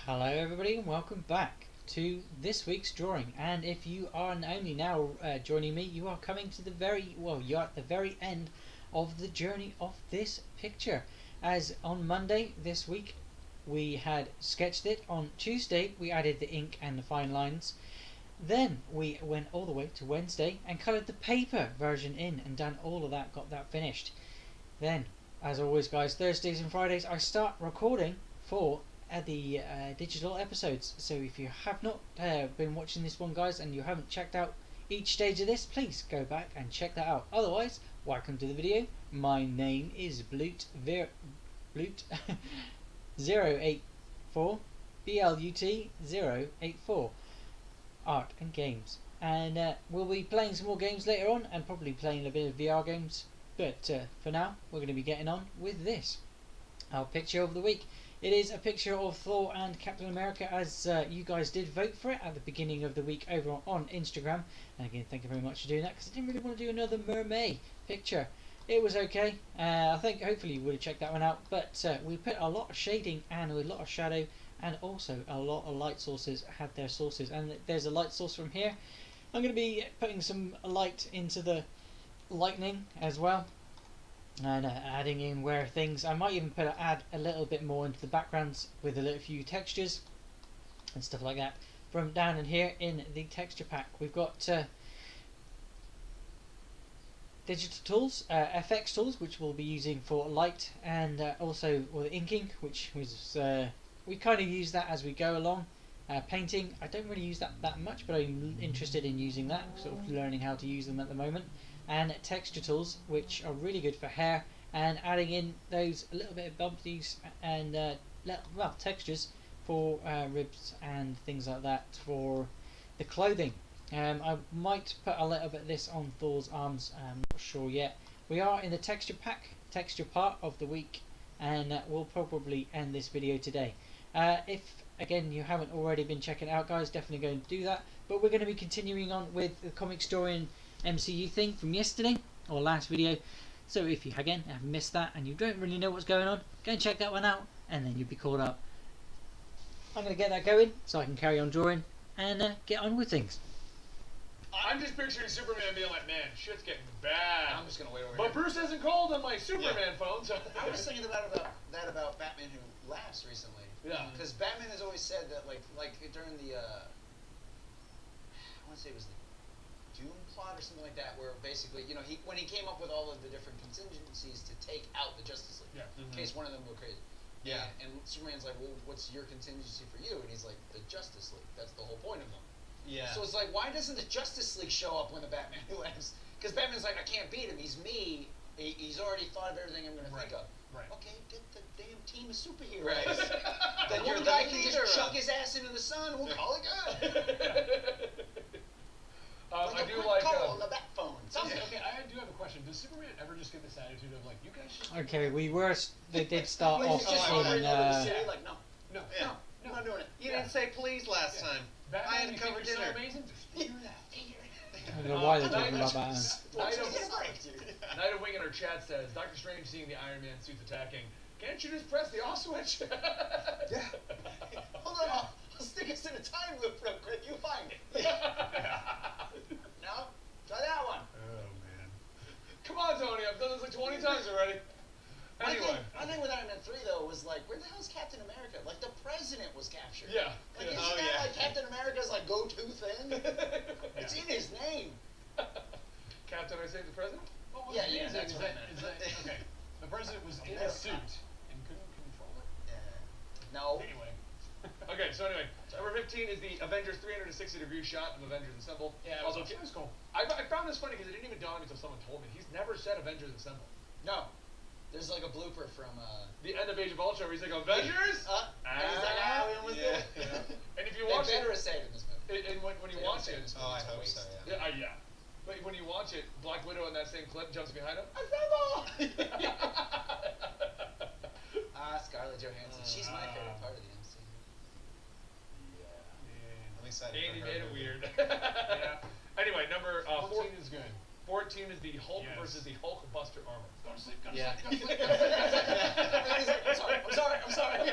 Hello everybody and welcome back to this week's drawing, and if you are only now joining me, you are coming to you're at the very end of the journey of this picture. As on Monday this week we had sketched it, on Tuesday we added the ink and the fine lines, then we went all the way to Wednesday and coloured the paper version in and done all of that, got that finished. Then, as always guys, Thursdays and Fridays I start recording for the digital episodes. So if you have not been watching this one guys and you haven't checked out each stage of this, please go back and check that out. Otherwise, welcome to the video. My name is Blut 084 BLUT 084 Art and Games, and we'll be playing some more games later on and probably playing a bit of VR games, but for now we're going to be getting on with this, our picture of the week. It is a picture of Thor and Captain America, as you guys did vote for it at the beginning of the week over on Instagram. And again, thank you very much for doing that, because I didn't really want to do another mermaid picture. It was okay. I think hopefully you would have checked that one out. But we put a lot of shading and a lot of shadow, and also a lot of light sources had their sources. And there's a light source from here. I'm going to be putting some light into the lightning as well, and adding in where things, I might even add a little bit more into the backgrounds with a little few textures and stuff like that from down in here in the texture pack. We've got digital tools, FX tools, which we'll be using for light, and also the inking, which was we kind of use that as we go along. Painting, I don't really use that much, but I'm interested in using that, sort of learning how to use them at the moment. And texture tools, which are really good for hair, and adding in those a little bit of bumpties and textures for ribs and things like that for the clothing. I might put a little bit of this on Thor's arms, I'm not sure yet. We are in the texture part of the week, and we'll probably end this video today. If again you haven't already been checking it out guys, definitely go and do that. But we're going to be continuing on with the comic story and MCU thing from yesterday or last video. So if you again have missed that and you don't really know what's going on, go and check that one out, and then you'll be caught up. I'm going to get that going so I can carry on drawing and get on with things. I'm just picturing Superman being like, man, shit's getting bad. I'm just gonna wait over But here. Bruce hasn't called on my Superman phone, so I was thinking about Batman Who Laughs recently. Yeah. Because Batman has always said that like during the I want to say it was the Doom plot or something like that, where basically, you know, when he came up with all of the different contingencies to take out the Justice League, in case one of them go crazy. Yeah. And Superman's like, well, what's your contingency for you? And he's like, the Justice League. That's the whole point of them. Yeah. So it's like, why doesn't the Justice League show up when the Batman Who Laughs? Because Batman's like, I can't beat him. He's me. He's already thought of everything I'm going to think of. Right. Okay, get the damn team of superheroes. Right. Then You're one the guy can leader just chuck of- his ass into the sun. We'll call it good. I Like a do quick like. call on the bat phone. Okay, I do have a question. Does Superman ever just get this attitude of like, you guys just Okay, they did start Like, off he's just in wandering over the city, like, no, no, Yeah. I'm not doing it. You didn't say please last time. Batman, I had you to cover think you're dinner. so amazing? Just figure it out. I don't know why they're talking about Batman. Night What's of, his life, dude? Night of Wing in our chat says, Doctor Strange seeing the Iron Man suits attacking. Can't you just press the off switch? Yeah. Hold on, I'll stick us in a time loop real quick. You find it. No? Try that one. Oh man. Come on, Tony. I've done this like 20 times already. Anyway. My thing with Iron Man 3 though was like, where the hell's Captain America? Like the president was captured. Yeah. Like Yeah. isn't that like Captain America's like go-to thing? It's in his name. Captain, I saved the president? What was Yeah, the yeah, music? that's what I Is meant. that, okay. The president was in a America. suit and couldn't control it. No. Anyway. Okay, so anyway, number 15 is the Avengers 360-degree shot of Avengers Assemble. Yeah, Also, it was cool. I found this funny because it didn't even dawn on me until someone told me. He's never said Avengers Assemble. No. There's like a blooper from The end of Age of Ultron where he's like, Avengers? and he's like, we almost did it. And if you They watch better it, have said it in this movie. and when you They don't watch say it, this Oh, I movie's a hope waste. so, yeah. yeah. But when you watch it, Black Widow in that same clip jumps behind him. Scarlett Johansson. She's my favorite part of the MCU. I'm excited Andy for her made it movie. weird. Yeah. Anyway, number 14 is good. 14 is the Hulk Yes. versus the Hulk Buster armor. Go to sleep, go to Yeah. sleep, go to sleep. And he's like, I'm sorry.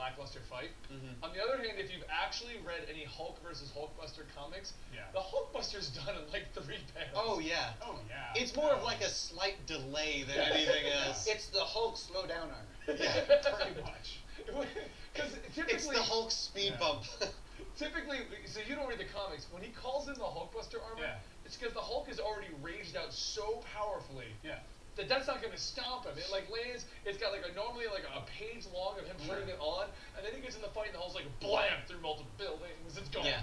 lackluster fight. Mhm. On the other hand, if you've actually read any Hulk versus Hulkbuster comics, the Hulkbuster's done in like 3 panels. Oh yeah. Oh yeah. It's more of like a slight delay than anything else. It's the Hulk slow down armor. Yeah. pretty much. Because typically, It's the Hulk speed bump. typically, so you don't read the comics. When he calls in the Hulkbuster armor, it's because the Hulk is already raged out so powerfully. That's not going to stop him. It like lands. It's got like normally like a page long of him putting it on, and then he gets in the fight, and the Hulk's like blam through multiple buildings. It's gone. Yeah.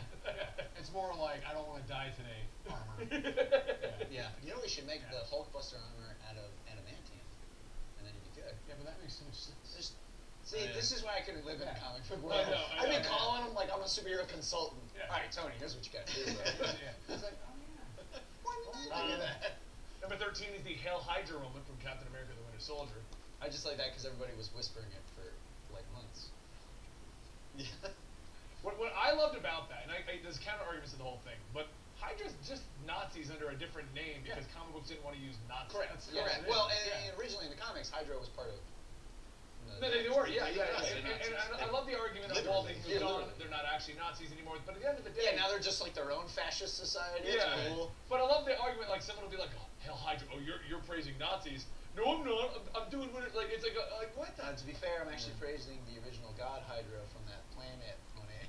It's more like I don't want to die today armor. Yeah. You know we should make the Hulkbuster armor out of adamantium, and then you'd be good. Yeah, but that makes so much sense. See, this is why I couldn't live in a comic book world. I know, I've been I know. calling him like I'm a superhero consultant. Yeah. All right, Tony, here's what you got to do. It's like, oh yeah. Why did I do that? Number 13 is the Hail Hydra moment from Captain America: The Winter Soldier. I just like that because everybody was whispering it for like months. Yeah. What I loved about that, and there's counter arguments to the whole thing, but Hydra's just Nazis under a different name because comic books didn't want to use Nazis. Correct. Yeah. Yeah. Well, and originally in the comics, Hydra was part of. No, they were, yeah. Nazis. And I love the argument that while they moved on, they're not actually Nazis anymore. But at the end of the day, Yeah, now they're just like their own fascist society. yeah. It's cool. But I love the argument. Like someone will be like, "Oh, Hail Hydra! Oh, you're praising Nazis." No, I'm not. I'm doing what it like. It's like what? To be fair, I'm actually praising the original God Hydra from that planet when they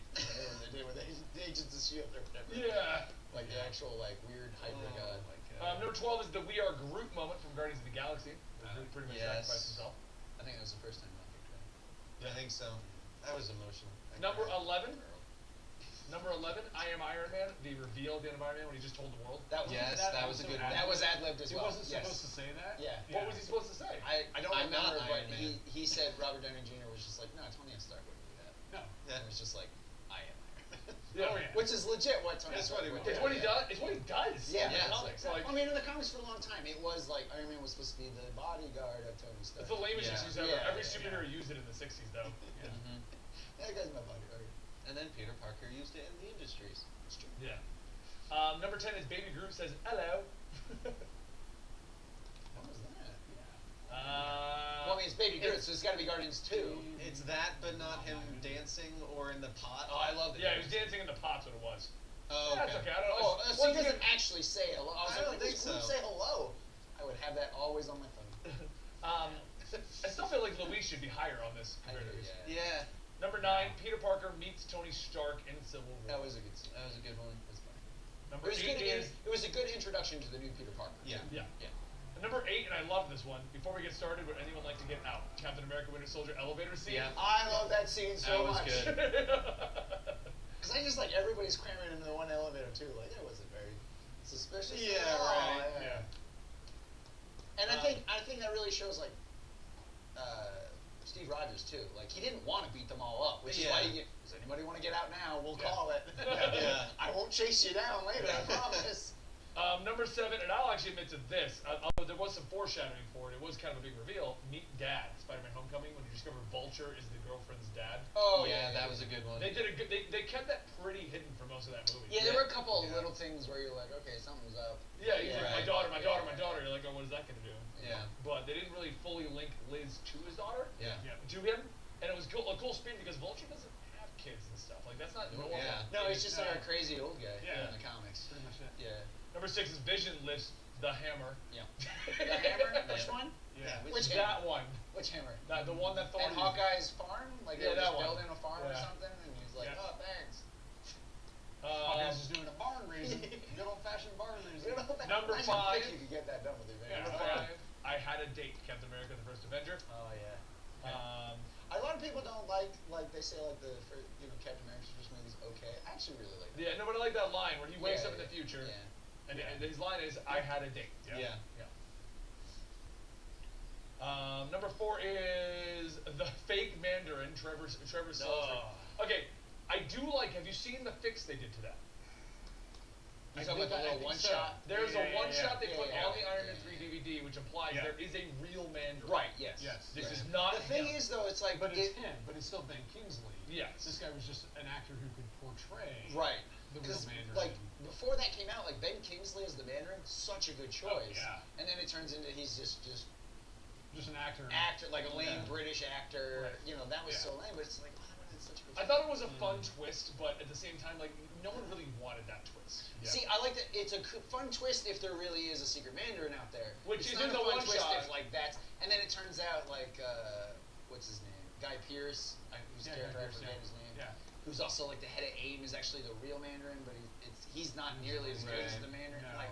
did with the Agents of S.H.I.E.L.D. or whatever. Yeah. Like the actual like weird Hydra god. Number 12 is the We Are Groot moment from Guardians of the Galaxy. Where Groot pretty much sacrificed himself. I think that was the first time I picked that. I think so. That was emotional. Number 11. Number 11, I Am Iron Man, the reveal at the end of Iron Man when he just told the world. That was that was a good one. That was ad-libbed as He well. wasn't supposed to say that. Yeah. What was he supposed to say? I don't I'm remember, not but Iron Man. he said Robert Downey Jr. was just like, no, Tony Stark wouldn't do that. No. And it was just like, I am Iron Man. Yeah. Oh, yeah. Which is legit what Tony That's Stark what he would would do. It's what he yeah. does. It's what he does. Yeah, in the yeah. comics. Like, I mean, in the comics for a long time, it was like Iron Man was supposed to be the bodyguard of Tony Stark. it's the lamest Yeah. excuse ever. Yeah, Every yeah, superhero used it in the 60s, though. Yeah. That guy's my bodyguard. And then Peter Parker used it in the Industries. It's true. Yeah. Number 10 is Baby Groot says hello. What was that? Uh, Well, I mean, it's Baby Groot, so it's got to be Guardians 2. It's that, but not him dancing or in the pot. Oh, I love it. yeah, he was dancing in the pot's what it was. Oh, That's okay. I don't know. Oh, so he Once doesn't again, actually say hello. I was I like, don't when think does Groot so. say hello? I would have that always on my phone. I still feel like Louise should be higher on this I do, compared to this. yeah. Yeah. Number 9, Peter Parker meets Tony Stark in Civil War. That was a good scene. That was a good one. That's funny. Number It was, 8 good, is it was a good introduction to the new Peter Parker. Yeah. yeah. Yeah. Number 8, and I love this one. Before we get started, would anyone like to get out? Captain America: Winter Soldier elevator scene. Yeah. I love that scene so That was much. good. Because I just like everybody's cramming into the one elevator too. Like that wasn't very suspicious. Yeah, at all. right. Yeah. And I think that really shows like Steve Rogers too. Like he didn't want to beat them all up, which is why he. Does anybody want to get out now? We'll call it. Yeah. I won't chase you down later. I promise. Number 7, and I'll actually admit to this, although there was some foreshadowing for it, it was kind of a big reveal. Meet Dad, Spider-Man: Homecoming, when you discover Vulture is the girlfriend's dad. Oh yeah, that was a good one. They did a good. They kept that pretty hidden for most of that movie. Yeah, there Yeah. were a couple of Yeah. little things where you're like, okay, something's up. Yeah, he's like, Right. my daughter, my daughter, my Yeah. daughter. You're like, oh, what is that gonna do? Yeah. But they didn't really fully link Liz to his daughter. Yeah. To him, and it was cool, a cool spin because Vulture doesn't have kids and stuff. Like that's not normal. Yeah. No, it's just like a crazy old guy Yeah. in the comics. Pretty much it. Yeah. Number 6 is Vision lifts the hammer. Yeah. The hammer? Which Yeah. one? Yeah. Which that hammer? one? Which hammer? The one that Thor At Hawkeye's farm? Like Yeah, they were that just one. building a farm or Yeah. something, and he's like, Yeah. oh, thanks. Hawkeye's just doing a barn raising. Good old fashioned barn raising. Number I 5. think you could get that done with your Number van. 5. I had a date. Captain America: The First Avenger. Oh yeah. Um, A lot of people don't like they say like the Captain America's first movie's okay. I actually really like that. yeah, no, but I like that line where he wakes Yeah, up in the yeah, future, Yeah. and his line is, "I had a date." Yeah. Number 4 is the fake Mandarin, Trevor Salisbury. Oh. Okay, I do like. Have you seen the fix they did to that? You talking about the little one shot? There's a one shot they Yeah, put yeah, on the Iron Man yeah, 3 yeah. DVD, which implies Yeah. there is a real Mandarin. Right. Yes. Yes. This Right. is not. The thing him. is though, it's like But it's him. But it's still Ben Kingsley. Yes. This guy was just an actor who could portray. right. The real Because Mandarin. like before that came out, like Ben Kingsley as the Mandarin, such a good choice. yeah. And then it turns into he's just Just an actor. actor, like a lame Yeah. British actor. Right. You know, that was Yeah. so lame. But it's like, oh, It's such a good I thought it was a fun twist, but at the same time, like, no one really wanted that twist. Yeah. See, I like that. It's a fun twist if there really is a secret Mandarin out there. Which it's is not in a the fun one twist shot. if like that's, and then it turns out like what's his name, Guy Pearce, whose character I forget his name. Yeah. Who's also like the head of AIM is actually the real Mandarin, but he's not nearly as good as the Mandarin. No. Like,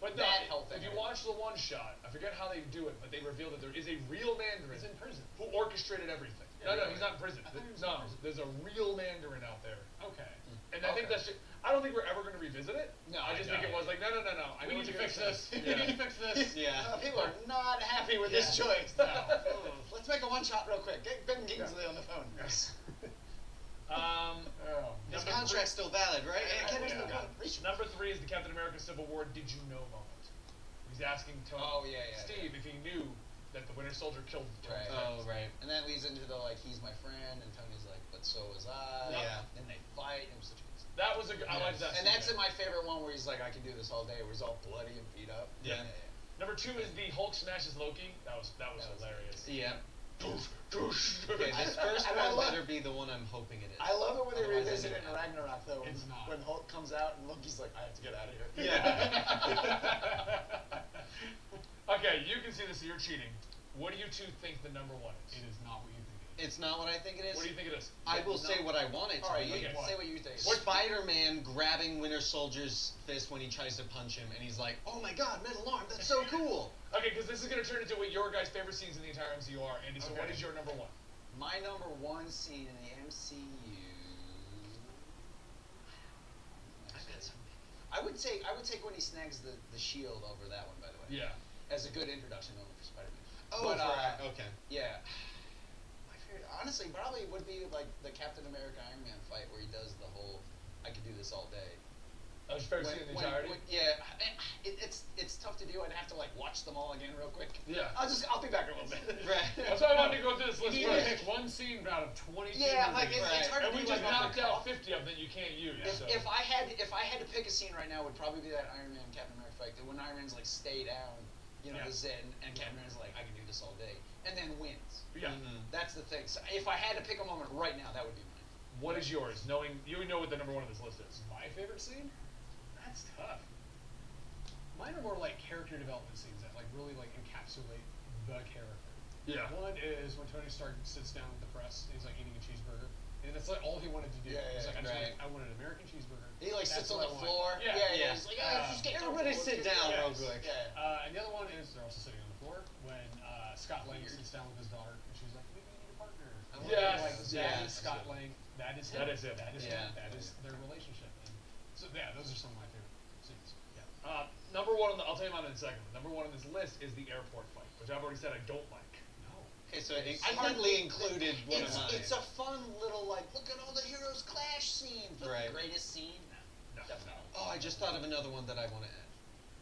But no, if you watch the one shot, I forget how they do it, but they reveal that there is a real Mandarin. He's in prison. Who orchestrated everything. Yeah, no, really? he's not in prison. No, there's a real Mandarin out there. Okay. And I think that's just, I don't think we're ever going to revisit it. No, I just think it was like, no. We need to fix this. We Yeah. need to fix this. Yeah. people are not happy with this choice. No. Let's make a one shot real quick. Get Ben Kingsley on the phone. Yes. His Number contract's still valid, right? Number 3 is the Captain America Civil War Did You Know moment. He's asking Tony, Steve if he knew that the Winter Soldier killed Tony. Right. Oh, right. And that leads into the like, he's my friend, and Tony's like, but so was I. Yeah. Then they fight. It was such a good scene. That was a good. I liked that. And scene. that's my favorite one where he's like, I can do this all day. Where he's all bloody and beat up. Yeah. Number 2 is the Hulk smashes Loki. That was hilarious. Yeah. Doosh, doosh. Okay, this first And I one love- better be the one I'm hoping it is. I love it when they Otherwise, I revisit it didn't in have it. Ragnarok though. It's not. When Hulk comes out and Loki's like, I have to get out of here. Okay, you can see this. You're cheating. What do you two think the number 1 is? It is not what you think it is. It's not what I think it is. What do you think it is? I will say what I want it to All right, be. you say what you think. Spider-Man grabbing Winter Soldier's fist when he tries to punch him, and he's like, "Oh my God, metal arm! That's so cool!" Okay, because this is going to turn into what your guys' favorite scenes in the entire MCU are. Andy, so Okay. what is your number 1? My number 1 scene in the MCU. I've got so many. I would take when he snags the shield over that one, by the way. Yeah. As a good introduction moment for Spider-Man. Oh, But, okay. Yeah. My favorite, honestly, probably would be like the Captain America Iron Man fight where he does the whole I could do this all day. That was your favorite scene in the entirety? It's tough to do. I'd have to like watch them all again real quick. Yeah. I'll be back in a little bit. Right. That's why I wanted to go through this list You need to first. pick one scene out of 22 Yeah, like movies. it's hard And to we do just like off knocked the out cuff. 50 of them that you can't use. So. If I had to pick a scene right now, it would probably be that Iron Man Captain America fight. When Iron Man's like stay down, the Zen, and Captain America's like I can do this all day, and then wins. Yeah. Mhm. That's the thing. So if I had to pick a moment right now, that would be mine. What is yours? Knowing you know what the number 1 on this list is. My favorite scene? That's tough. Mine are more like character development scenes that like really like encapsulate the character. Yeah. One is when Tony Stark sits down with the press and he's like eating a cheeseburger. And that's like all he wanted to do. Yeah, He's like, right. I wanted an American cheeseburger. He like That's sits on what the I want. floor. Yeah. He's like, let's just get Everybody sit down real quick. Yeah. And the other one is they're also sitting on the floor when Scott Lang sits down with his daughter and she's like, maybe we need a partner. Yes. Like, that is Yes. Scott Lang. That is him. That is him. That is Yeah. him. That is their relationship. And so yeah, those are some of my favorite scenes. Yeah. Number 1 I'll tell you mine in a second. Number 1 on this list is the airport fight, which I've already said I don't like. No. Okay, so it hardly included one of mine. It's a fun little like look at all the heroes clash scene. But Right. the greatest scene. No. Definitely. Oh, I just thought of another one that I want to add.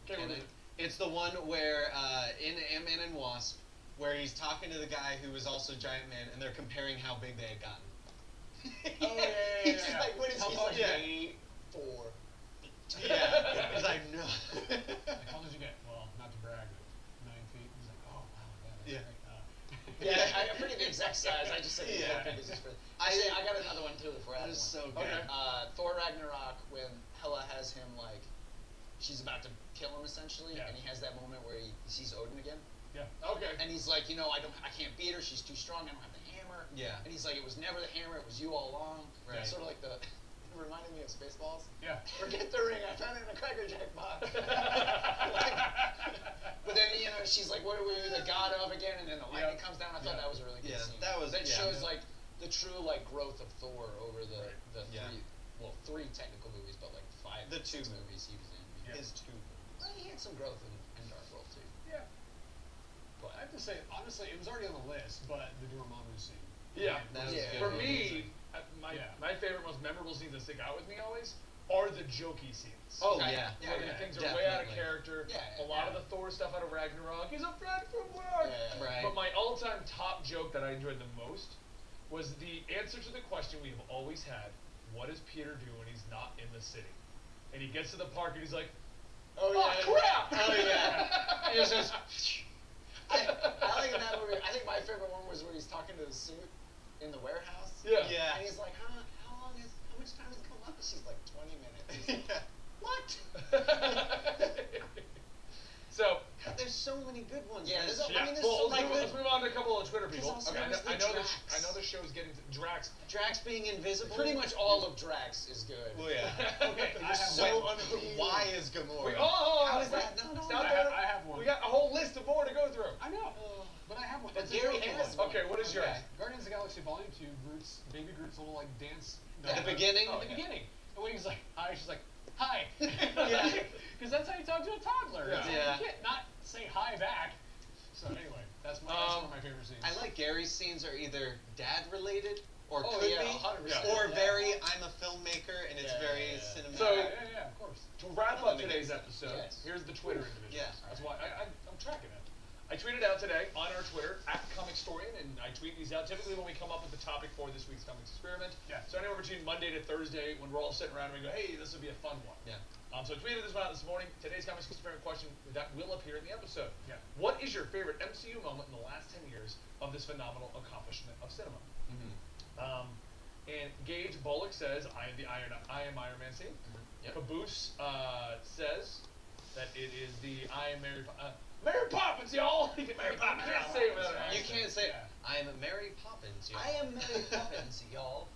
Okay, And what is it- It's the one where in Ant-Man and Wasp, where he's talking to the guy who was also Giant Man, and they're comparing how big they had gotten. He's just like, what is How he? He's far- like, yeah. 4. Yeah, he's like, no. Like, how did you get? Well, not to brag, but 9 feet. He's like, oh wow, yeah, that's Yeah. great. Yeah, I forget the exact size. I just said Yeah. how big is this for. Actually, I got another one too for That Adam. is so Okay. good. Thor Ragnarok when Hela has him like, she's about to kill him essentially, Yeah. and he has that moment where he sees Odin again, Yeah. Okay. and he's like, I can't beat her. She's too strong. I don't have the hammer. Yeah. And he's like, it was never the hammer. It was you all along. Right. Sort of like the. It reminded me of Spaceballs. Yeah. Forget the ring. I found it in a Cracker Jack box. But then she's like, "What are we the god of again?" And then the lightning comes down. I thought Yeah. that was a really good Yeah, scene. that was- That yeah. shows like the true like growth of Thor over the Yeah. three technical movies, but like 5, The 2 6 movies he was in. Yeah. His 2. Well, he had some growth in Dark World too. Yeah. But I have to say, honestly, it was already on the list, but the Dormammu scene. Yeah. That was Yeah. good. For me, my Yeah. my favorite, most memorable scenes that stick out with me always are the jokey scenes. Oh, Right. yeah. Yeah, Where yeah, things are way out of definitely. character. Yeah, a lot of yeah. the Thor stuff out of Ragnarok. He's a friend from work. Yeah. Right. But my all-time top joke that I enjoyed the most was the answer to the question we've always had: what does Peter do when he's not in the city? And he gets to the park and he's like, Oh "Oh yeah. crap!" Oh yeah. It was just. I like in that movie. I think my favorite one was where he's talking to the suit. in the warehouse. Yeah. Yeah. And he's like, how much time has come up? She's like 20 minutes. He's like, Yeah. what? So. God, there's so many good ones. Yeah, man. there's Yeah. I mean, there's Well, so many let's move on to a couple of Twitter people. also Okay, there's the I know Drax. the show's getting to Drax. Drax being invisible. Pretty much all of Drax is good. Well, yeah. Okay, I have So one. unappealing. Why is Gamora? How is that not on Stop I there. have- I have one. We got a whole list of more to go through. I know, but I have one. But It's a Gary joking has one. Okay, what is yours? Guardians of the Galaxy Volume 2, Baby Groot's little like dance. At the beginning? At the beginning. And when he's like, hi, she's like, hi. Yeah. Because that's how you talk to a toddler. Yeah. It's like, Yeah. you can't not say hi back. So anyway, that's one of my favorite scenes. I like Gary's scenes are either dad related or Oh, could yeah, be, 100%. or Yeah. very I'm a filmmaker and it's Yeah, very yeah, yeah. cinematic. So- yeah, of course. To wrap Let up me today's get- episode, Yes. here's the Twitter individual. Yeah. That's why I'm tracking it. I tweeted out today on our Twitter @ComicsStorian, and I tweet these out typically when we come up with the topic for this week's Comics Experiment. Yeah. So anywhere between Monday to Thursday, when we're all sitting around and we go, hey, this would be a fun one. Yeah. So I tweeted this one out this morning. Today's Comics Experiment question that will appear in the episode. Yeah. What is your favorite MCU moment in the last 10 years of this phenomenal accomplishment of cinema? Mhm. And Gage Bullock says, I am Iron Man scene. Yep. Caboose says that it is the I am Mary Poppins, y'all! Mary Poppins, you can't say it without an You accent. can't say Yeah. I am Mary Poppins. I am Mary Poppins, y'all.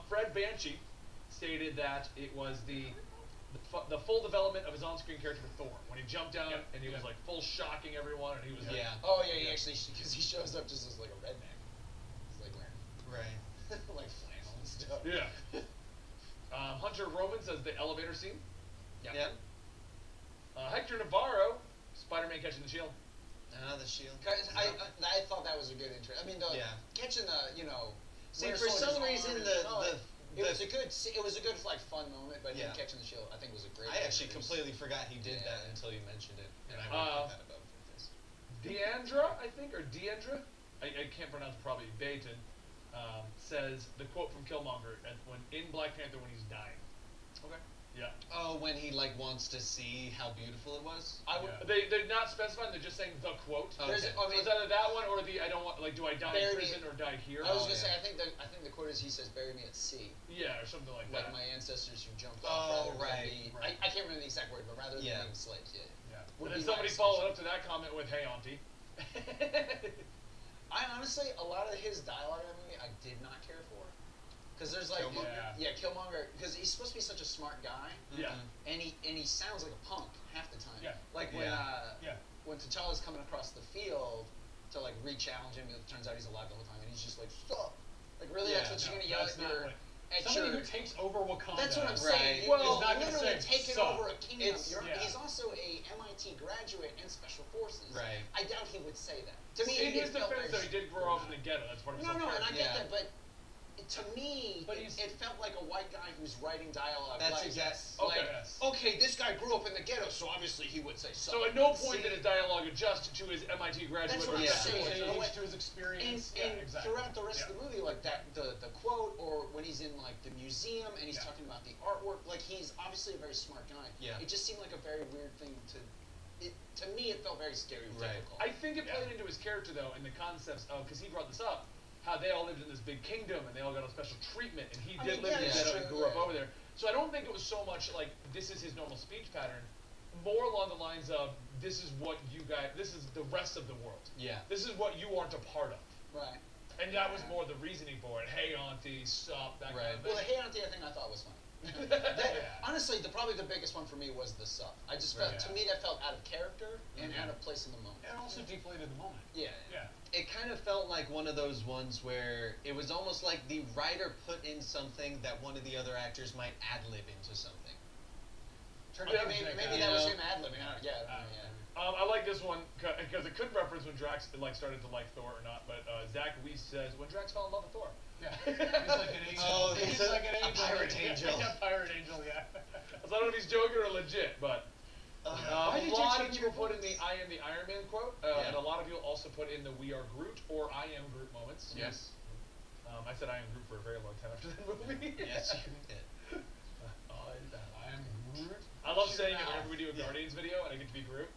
Fred Banshee stated that it was the full development of his on-screen character Thor when he jumped down and he was like full shocking everyone and he was like, Yeah. Oh yeah, he actually because he shows up just as like a redneck. He's like wearing Right. like flannel and stuff. yeah. Hunter Roman says the elevator scene. Yeah. Hector Navarro, Spider-Man catching the shield. The shield. I thought that was a good intro. I mean, Yeah. catching the See, Winter for some Soldier's reason, arm and- it was a good like fun moment, but him Yeah. catching the shield I think was a great. I actually introduce. completely forgot he did that Yeah. until you mentioned it, and I wrote that about this. Deandra, I think, or Deandra, I can't pronounce it probably, Baton, says the quote from Killmonger when in Black Panther when he's dying. Okay. Yeah. Oh, when he like wants to see how beautiful it was. They're not specifying. They're just saying the quote. Oh, There's, okay. I So mean, it's either that one or the I don't want like do I die in Bury me- prison or die here? I was Oh, gonna say yeah. I think the quote is he says, "Bury me at sea," Yeah, or something like like that. my ancestors who jumped Oh, off rather right, than be. right. I can't remember the exact word, but rather than Yeah. being slaves. Yeah. Yeah. Would And then be somebody my followed up assumption. to that comment with, "Hey, auntie." I honestly, a lot of his dialogue in that movie, I did not care for, because there's like, Killmonger? Killmonger, because he's supposed to be such a smart guy, Yeah. and he sounds like a punk half the time. Yeah. Like when Yeah. when T'Challa's coming across the field to like re-challenge him, it turns out he's alive the whole time, and he's just like, "Stop!" Like really, Yeah. that's what you're No, gonna yell that's at not your what- at Somebody your. who takes over Wakanda. That's what I'm Right. saying. Well, Well, he's not gonna literally say, taking "Suck." over a kingdom. It's- yeah. He's also a MIT graduate and special forces. Right. I doubt he would say that. To me, In it his felt defense, though, very he did grow up in the ghetto. That's part of his no, whole and I character. get Yeah. that, but to me, But it felt like a white guy who's writing dialogue. That's like, exact- Like, Okay. Yes. okay, this guy grew up in the ghetto, so obviously he would say something. So at no point See, did his dialogue adjust to his MIT graduate. That's what or I'm Yeah. special saying. forces. To You know his, what? to his experience. And, yeah, and exactly. throughout the rest Yeah. of the movie, like that, the quote, or when he's in like the museum and he's Yeah. talking about the artwork, like he's obviously a very smart guy. Yeah. It just seemed like a very weird thing to. To me, it felt very stereotypical. I think it played Yeah. into his character though, and the concepts of because he brought this up, how they all lived in this big kingdom and they all got a special treatment, and he I did mean, live yeah, in the that's ghetto and true, grew up yeah. over there. So I don't think it was so much like this is his normal speech pattern, more along the lines of this is what you guys, this is the rest of the world. Yeah. This is what you aren't a part of. Right. And that was more the reasoning for it. Hey, auntie, sup, that kind Right. of Well, the thing. hey auntie thing I thought was funny. Yeah. Honestly, probably the biggest one for me was the sup. I just felt Right. to me that felt out of character and Mhm. out of place in the moment. And also deflated the moment. Yeah. Yeah. It kind of felt like one of those ones where it was almost like the writer put in something that one of the other actors might ad lib into something. Turned Yeah, out Maybe, to be maybe a that guy. was know. him ad libbing. Yeah. I like this one because it could reference when Drax started to like Thor or not. But Zach Weiss says when Drax fell in love with Thor. Yeah. He's like an angel. Oh, he's he's like an a angel. pirate angel. Yeah, pirate angel, yeah. So I don't know if he's joking or legit, but Why a did you lot of change people your put in the "I am the Iron Man" quote, Yeah. and a lot of you also put in the "We are Groot" or "I am Groot" moments. Yes. I said "I am Groot" for a very long time after that movie. Yes, you did. I am Groot. I love Shoot saying it now. whenever we do a Guardians video and I get to be Groot.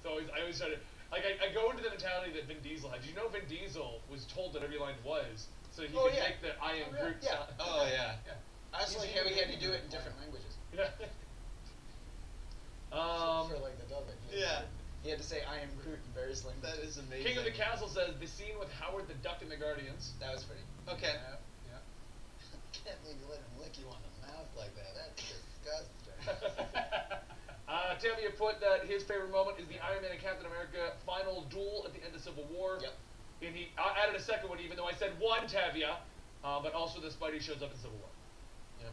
So I always try to. Like I go into the mentality that Vin Diesel had. Did you know Vin Diesel was told that every line was so he could make the I am Groot sound? Oh yeah. I also like how he had to do it in different languages. Yeah. For like the dubbing. Yeah. He had to say I am Groot in various languages. That is amazing. King of the Castle says the scene with Howard the Duck and the Guardians. That was pretty. Okay. Yeah. Can't believe you let him lick you on the mouth like that. That's disgusting. Tavia put that his favorite moment is the Iron Man and Captain America final duel at the end of Civil War. Yep. And he added a second one, even though I said one, Tavia, but also the Spidey shows up in Civil War. Yep.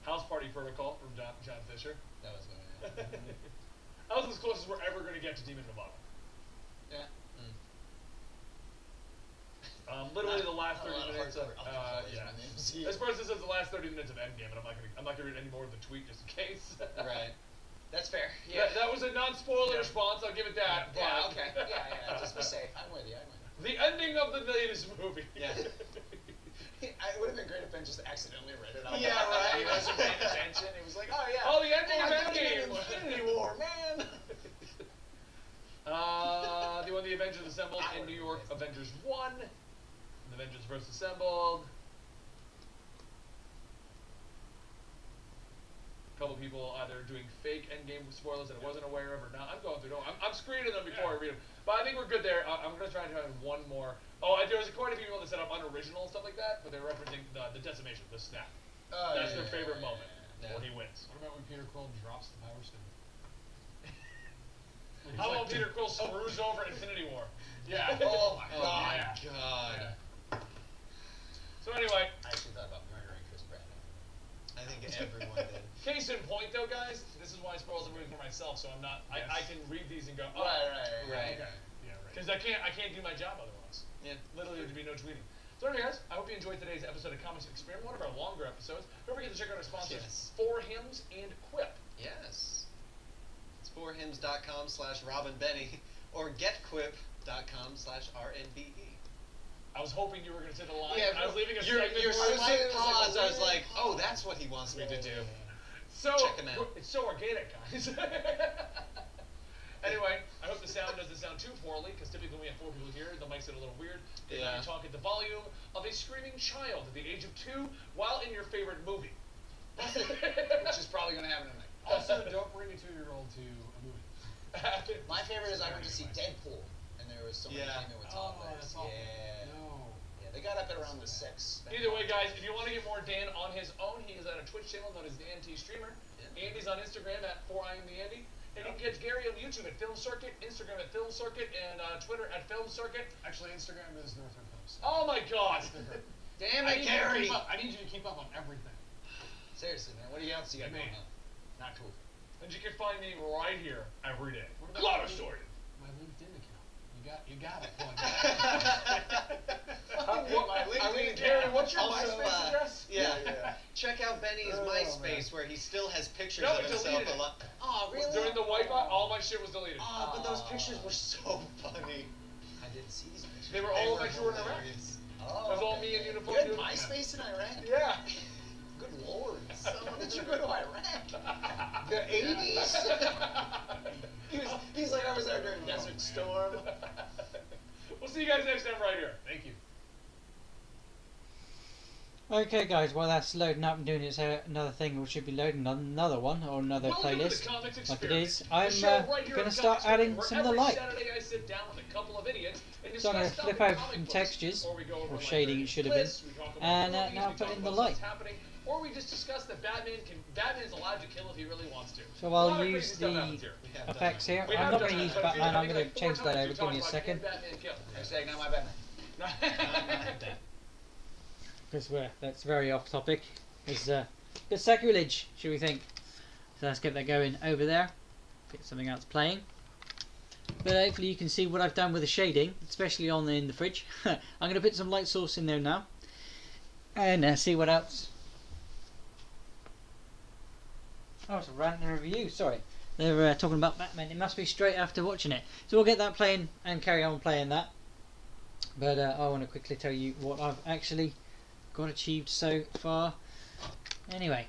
House Party Protocol from John Fisher. That was good. That was as close as we're ever going to get to Demon Lovato. Yeah. Literally the last 30 minutes of yeah. This person says the last 30 minutes of Endgame, and I'm not gonna read any more of the tweet just in case. Right. That's fair. Yeah. That was a non-spoiler response. I'll give it that. Yeah. but- Okay. Yeah. Just be safe. I'm with you. The ending of the latest movie. Yeah. It would have been great if Ben just accidentally read it out. Yeah, right. He wasn't paying attention. He was like, oh yeah. Oh, the ending of I thought you Endgame. meant Infinity War, man. When the Avengers assembled in New York, Avengers 1. The Avengers first assembled. A couple people either doing fake Endgame spoilers that I wasn't aware of or not. I'm going through. I'm screening them before I read them. But I think we're good there. I'm going to try and find one more. Oh, there was quite a few people that set up unoriginal and stuff like that, but they're referencing the decimation, the snap. That's their favorite moment when he wins. What about when Peter Quill drops the Power Stone? How about Peter Quill screws over Infinity War? Yeah. Oh my God. Yeah. So anyway, I actually thought about murdering Chris Pratt. I think everyone did. case in point though, guys, this is why I spoiled everything for myself, so I'm not. Yes. I can read these and go, oh, Right. Okay. Yeah, right. because I can't do my job otherwise. Yeah. Literally, there'd be no tweeting. So anyway, guys, I hope you enjoyed today's episode of Comics Experiment, one of our longer episodes. Don't forget to check out our sponsors, Yes. 4 Hymns and Quip. Yes. It's 4hymns.com/RobinBenny or getquip.com/RNBE. I was hoping you were going to say the line. Yeah, I was leaving a your segment. slight pause. I was like, oh, that's what he wants me to do. So Check 'em out. It's so organic, guys. Anyway, I hope the sound doesn't sound too poorly, because typically when we have 4 people here, the mics get a little weird. Yeah. You talk at the volume of a screaming child at the age of 2 while in your favorite movie. Which is probably going to happen tonight. Also, don't bring a 2-year-old to a movie. My favorite is I went to see Deadpool, and there was somebody came in with toddlers. That's awful. Yeah. No. Yeah, they got up at around the 6. Either way, guys, if you want to get more Dan on his own, he is on a Twitch channel known as the NT Streamer. Yeah. Andy's on Instagram at 4IamTheAndy. And you can catch Gary on YouTube at Film Circuit, Instagram at Film Circuit, and Twitter at Film Circuit. Actually, Instagram is Northern Films. Oh my God! Damn I it, need you to Gary! keep up. I need you to keep up on everything. Seriously, man, what else you got going on? Not cool. And you can find me right here every day. What about Glotto my- Story. My LinkedIn account. You got it. Plug Gary, what's your Also, MySpace address? Yeah. Yeah. Check out Benny's Oh, MySpace where he still has pictures No, of it himself deleted a it. lot. Oh, really? During the wipeout, all my shit was deleted. Oh, but those pictures were so funny. I didn't see these pictures. They were all of my tour in Iraq. hilarious. Oh, It was all okay. me in uniform You had doing- MySpace in Iraq? Yeah. Good lord. When did you go to Iraq? The 80s? He's like, I was there during Desert Storm. We'll see you guys next time right here. Thank you. Okay, guys, while that's loading up and doing its another thing, we should be loading another one or another Welcome playlist, to the Comics like it Experiment, is. the I'm show right here going on to start Comics adding Experiment, some of the where light. every Saturday I sit down with a couple of idiots and So I'm going to discuss flip stuff in over comic from books, textures, or we go over or like shading various it should have been, clips, we talk about and movies, now we put talk in the about light. what's happening, or we just discuss that Batman's allowed to kill if he really wants to. So A lot I'll of use crazy stuff the happens here. We have done effects that. here. We I'm have not done going to use that, but Batman, I'm I going think to change like that 4 over. times Give me a we talked second. about Batman kill. Hashtag not my Batman. Because that's very off topic. It's bit sacrilege, should we think? So let's get that going over there. Get something else playing. But hopefully you can see what I've done with the shading, especially in the fridge. I'm going to put some light source in there now, and see what else. Oh, it's a rant and review. Sorry, they're talking about Batman. It must be straight after watching it. So we'll get that playing and carry on playing that. But I want to quickly tell you what I've actually got achieved so far. Anyway,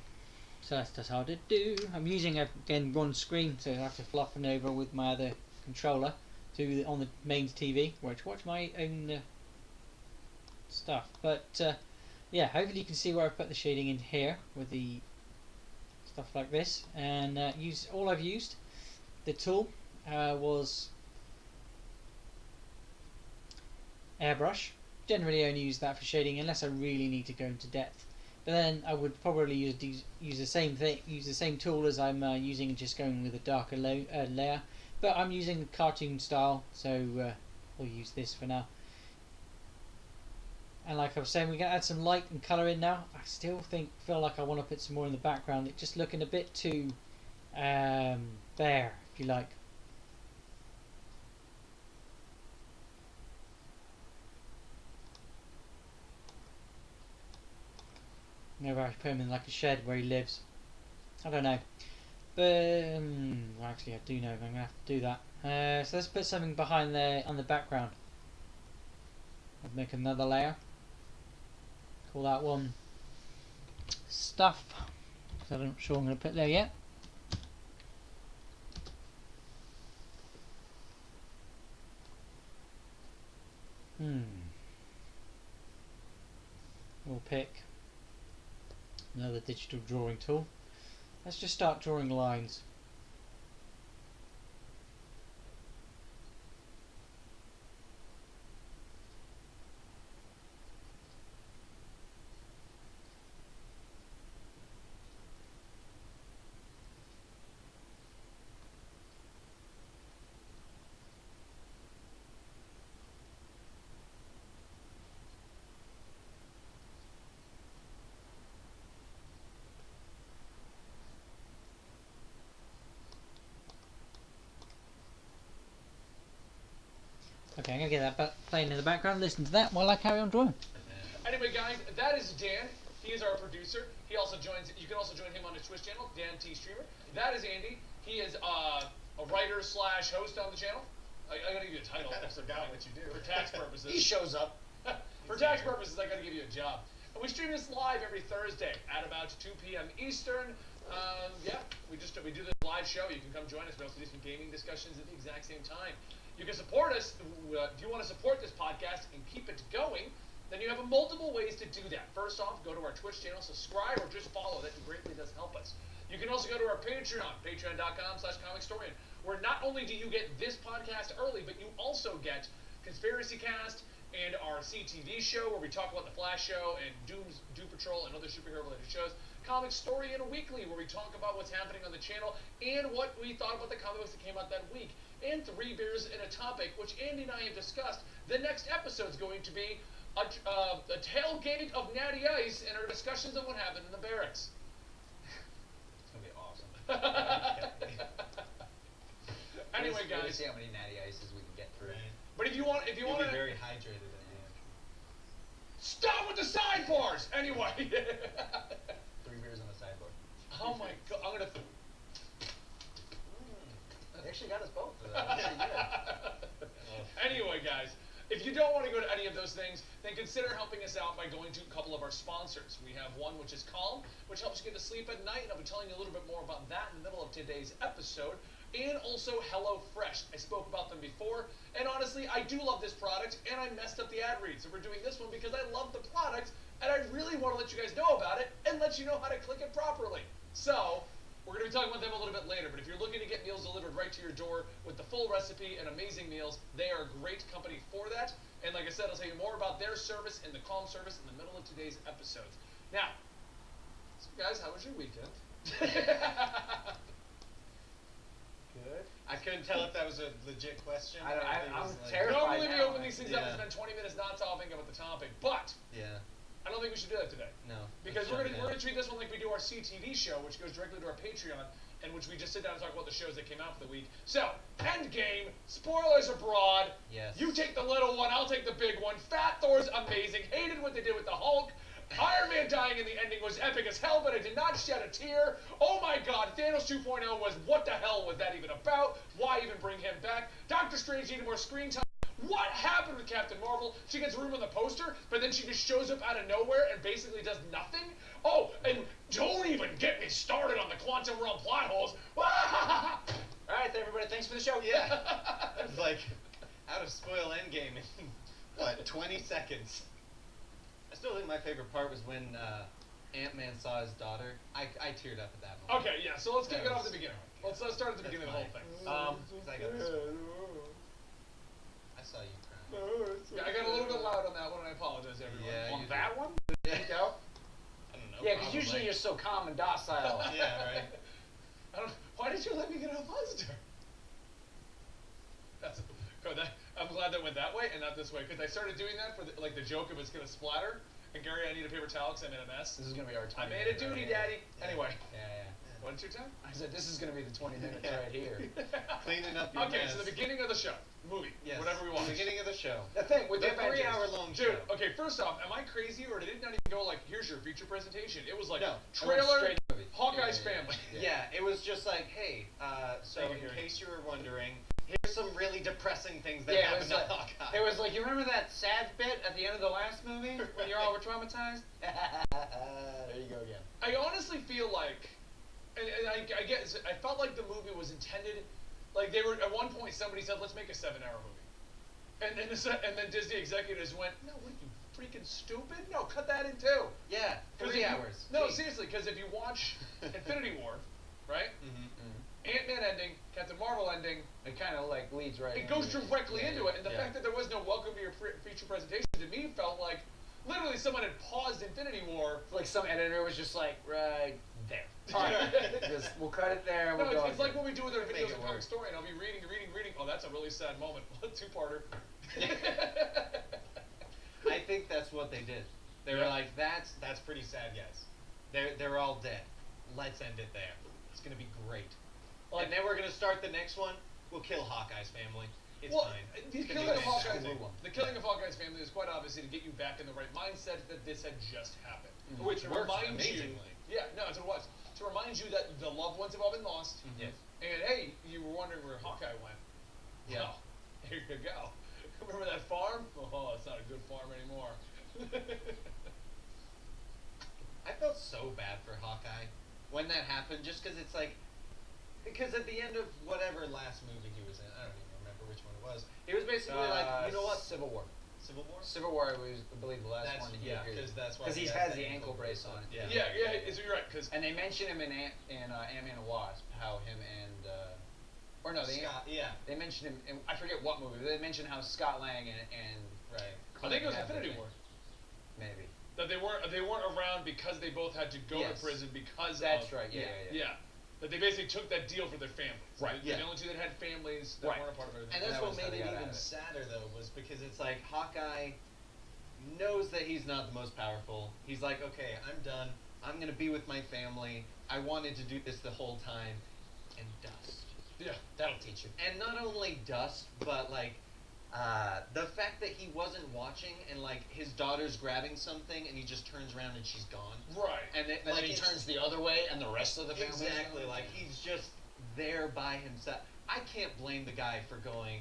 so that's just hard to do. I'm using again one screen, so I have to flop it over with my other controller on the main TV where I watch my own stuff. But yeah, hopefully you can see where I've put the shading in here with the stuff like this, and all I've used. The tool was airbrush. Generally, I only use that for shading unless I really need to go into depth. But then I would probably use the same thing, use the same tool as I'm using, just going with a darker layer. But I'm using the cartoon style, so we'll use this for now. And like I was saying, we're going to add some light and colour in now. I still feel like I want to put some more in the background. It's just looking a bit too bare, if you like. Maybe I should put him in like a shed where he lives. I don't know. But well, actually I do know. I'm going to have to do that. So let's put something behind there on the background. I'll make another layer. Call that one stuff. So I'm not sure I'm going to put there yet. We'll pick another digital drawing tool. Let's just start drawing lines. Okay, I'm going to get that playing in the background. Listen to that while I carry on drawing. Anyway, guys, that is Dan. He is our producer. He also joins. You can also join him on his Twitch channel, Dan T Streamer. That is Andy. He is a writer / host on the channel. I gotta give you a title. I forgot what you do. For tax purposes. He shows up. For tax purposes, I gotta give you a job. And we stream this live every Thursday at about 2 p.m. Eastern. Yeah, we do this live show. You can come join us. We also do some gaming discussions at the exact same time. You can support us. If you want to support this podcast and keep it going, then you have multiple ways to do that. First off, go to our Twitch channel, subscribe, or just follow. That greatly does help us. You can also go to our Patreon, patreon.com/comicstorian, where not only do you get this podcast early, but you also get Conspiracy Cast and our CTV show, where we talk about the Flash show and Doom Patrol and other superhero-related shows. Comic Story in a Weekly, where we talk about what's happening on the channel and what we thought about the comic books that came out that week. And 3 Beers and a Topic, which Andy and I have discussed. The next episode is going to be a tailgate of Natty Ice and our discussions of what happened in the barracks. It's gonna be awesome. Anyway, We'll guys. see how many Natty Ices we can get through. But if you want You'll to be very hydrated in the end. stop with the sidebars. Anyway. 3 beers on the sideboard. Oh my God! I'm gonna. They actually got us both. That's pretty good. Anyway, guys, if you don't want to go to any of those things, then consider helping us out by going to a couple of our sponsors. We have one which is Calm, which helps you get to sleep at night, and I'll be telling you a little bit more about that in the middle of today's episode. And also HelloFresh. I spoke about them before, and honestly, I do love this product, and I messed up the ad read. So we're doing this one because I love the product, and I really want to let you guys know about it and let you know how to click it properly. So we're going to be talking about them a little bit later, but if you're looking to get meals delivered right to your door with the full recipe and amazing meals, they are a great company for that. And like I said, I'll tell you more about their service and the Calm service in the middle of today's episodes. Now, so guys, how was your weekend? Good. I couldn't tell if that was a legit question. I'm or if it was terrified. Normally we now. open these things up and spend 20 minutes not talking about the topic, but Yeah. I don't think we should do that today. No. Because let's we're jump gonna in. treat this one like we do our CTV show, which goes directly to our Patreon, and which we just sit down and talk about the shows that came out for the week. So, Endgame, spoilers abroad. Yes. You take the little one, I'll take the big one. Fat Thor's amazing. Hated what they did with the Hulk. Iron Man dying in the ending was epic as hell, but I did not shed a tear. Oh my God, Thanos 2.0 was what the hell was that even about? Why even bring him back? Doctor Strange needed more screen time. What happened with Captain Marvel? She gets room on the poster, but then she just shows up out of nowhere and basically does nothing? Oh, and don't even get me started on the quantum realm plot holes. All right, everybody. Thanks for the show. Yeah. It's like came in, what, 20 seconds. I still think my favorite part was when Ant-Man saw his daughter. I teared up at that moment. Okay, yeah. So let's kick it off at the beginning. Let's start at the beginning of the whole thing. 'Cause I got this one. I saw you crying. Yeah, I got a little bit loud on that one, and I apologize, everyone. Yeah, On you that did. one? Freak out? I don't know. Yeah, because probably. usually you're so calm and docile. Yeah, right. I don't. Why did you let me get a monster? That's. God, I'm glad that went that way and not this way, because I started doing that for the joke of it's gonna splatter. And Gary, I need a paper towel because I made a mess. This is going to be our 20 I made a duty, Daddy. Yeah. Anyway, Yeah. what's your time? I said, this is going to be the 20 minutes Yeah. right here. Cleaning up your Okay, mess. so the beginning of the show, movie, Yes. whatever we want. The beginning of the show. The thing with The the Avengers. 3-hour-long Dude, show. okay, first off, am I crazy or did it not even go like, here's your feature presentation? It was like, No, it went trailer, straight to movie. Hawkeye's Yeah, yeah, family. Yeah, it was just like, hey, so Thank you, in Gary. case you were wondering, here's some really depressing things that Yeah, it happened was to like, Hawkeye. it was like, you remember that sad bit at the end of the last movie when you all were traumatized? There you go again. I honestly feel like, and I guess, I felt like the movie was intended, like they were, at one point somebody said, let's make a 7-hour movie. And then Disney executives went, no, what are you, freaking stupid? No, cut that in two. Yeah, 'Cause 3 if you- hours. No, Jeez. seriously, because if you watch Infinity War, right? Mhm. Ant-Man ending, Captain Marvel ending, It kind of like leads right it goes into directly into it, and the Yeah. fact that there was no welcome to your feature presentation to me felt like literally someone had paused Infinity War. Like some editor was just like, right there. Alright, we'll cut it there and No, we'll go. it's like what we do with our Make videos it of work. Comic Story, and I'll be reading. Oh, that's a really sad moment. Two-parter. I think that's what they did. They were Yeah. like, that's pretty sad, guys. They're all dead. Let's end it there. It's gonna be great. Like- and then we're gonna start the next one. We'll kill Hawkeye's family. It's Well, fine. the It's gonna killing be of Hawkeye's fantastic. the killing of Hawkeye's family is quite obviously to get you back in the right mindset that this had just happened, Which to works remind amazingly. you. Yeah, no, that's what it was. To remind you that the loved ones have all been lost, Yes. and hey, you were wondering where Hawkeye went. Yeah. Well, here you go. Remember that farm? Oh, it's not a good farm anymore. I felt so bad for Hawkeye when that happened, just because it's like, because at the end of whatever last movie he was in, I don't even remember which one it was. It was basically like, you know what? Civil War. Civil War. Civil War was, I believe, the last That's, one. yeah, because that's why Because he has the ankle brace on. Yeah. yeah, so you're right. Because And they mention him in Ant-Man and Wasp, how him and or no, Scott. Yeah. they mention him. In, I forget what movie. But they mention how Scott Lang and Right. I think it was have the Infinity thing. War. Maybe. That they weren't around because they both had to go Yes. to prison because That's of, right. Yeah. Yeah. That they basically took that deal for their families. Right, They're yeah. the only two that had families that Right. weren't a part of everything. And that's that what was how made they it got out even of it. sadder, though, was because it's like Hawkeye knows that he's not the most powerful. He's like, okay, I'm done. I'm gonna be with my family. I wanted to do this the whole time, and dust. Yeah. That'll teach you. And not only dust, but like the fact that he wasn't watching, and like his daughter's grabbing something, and he just turns around and she's gone. Right. And it, And like then he it's- turns the other way, and the rest of the family. Exactly, like he's just there by himself. I can't blame the guy for going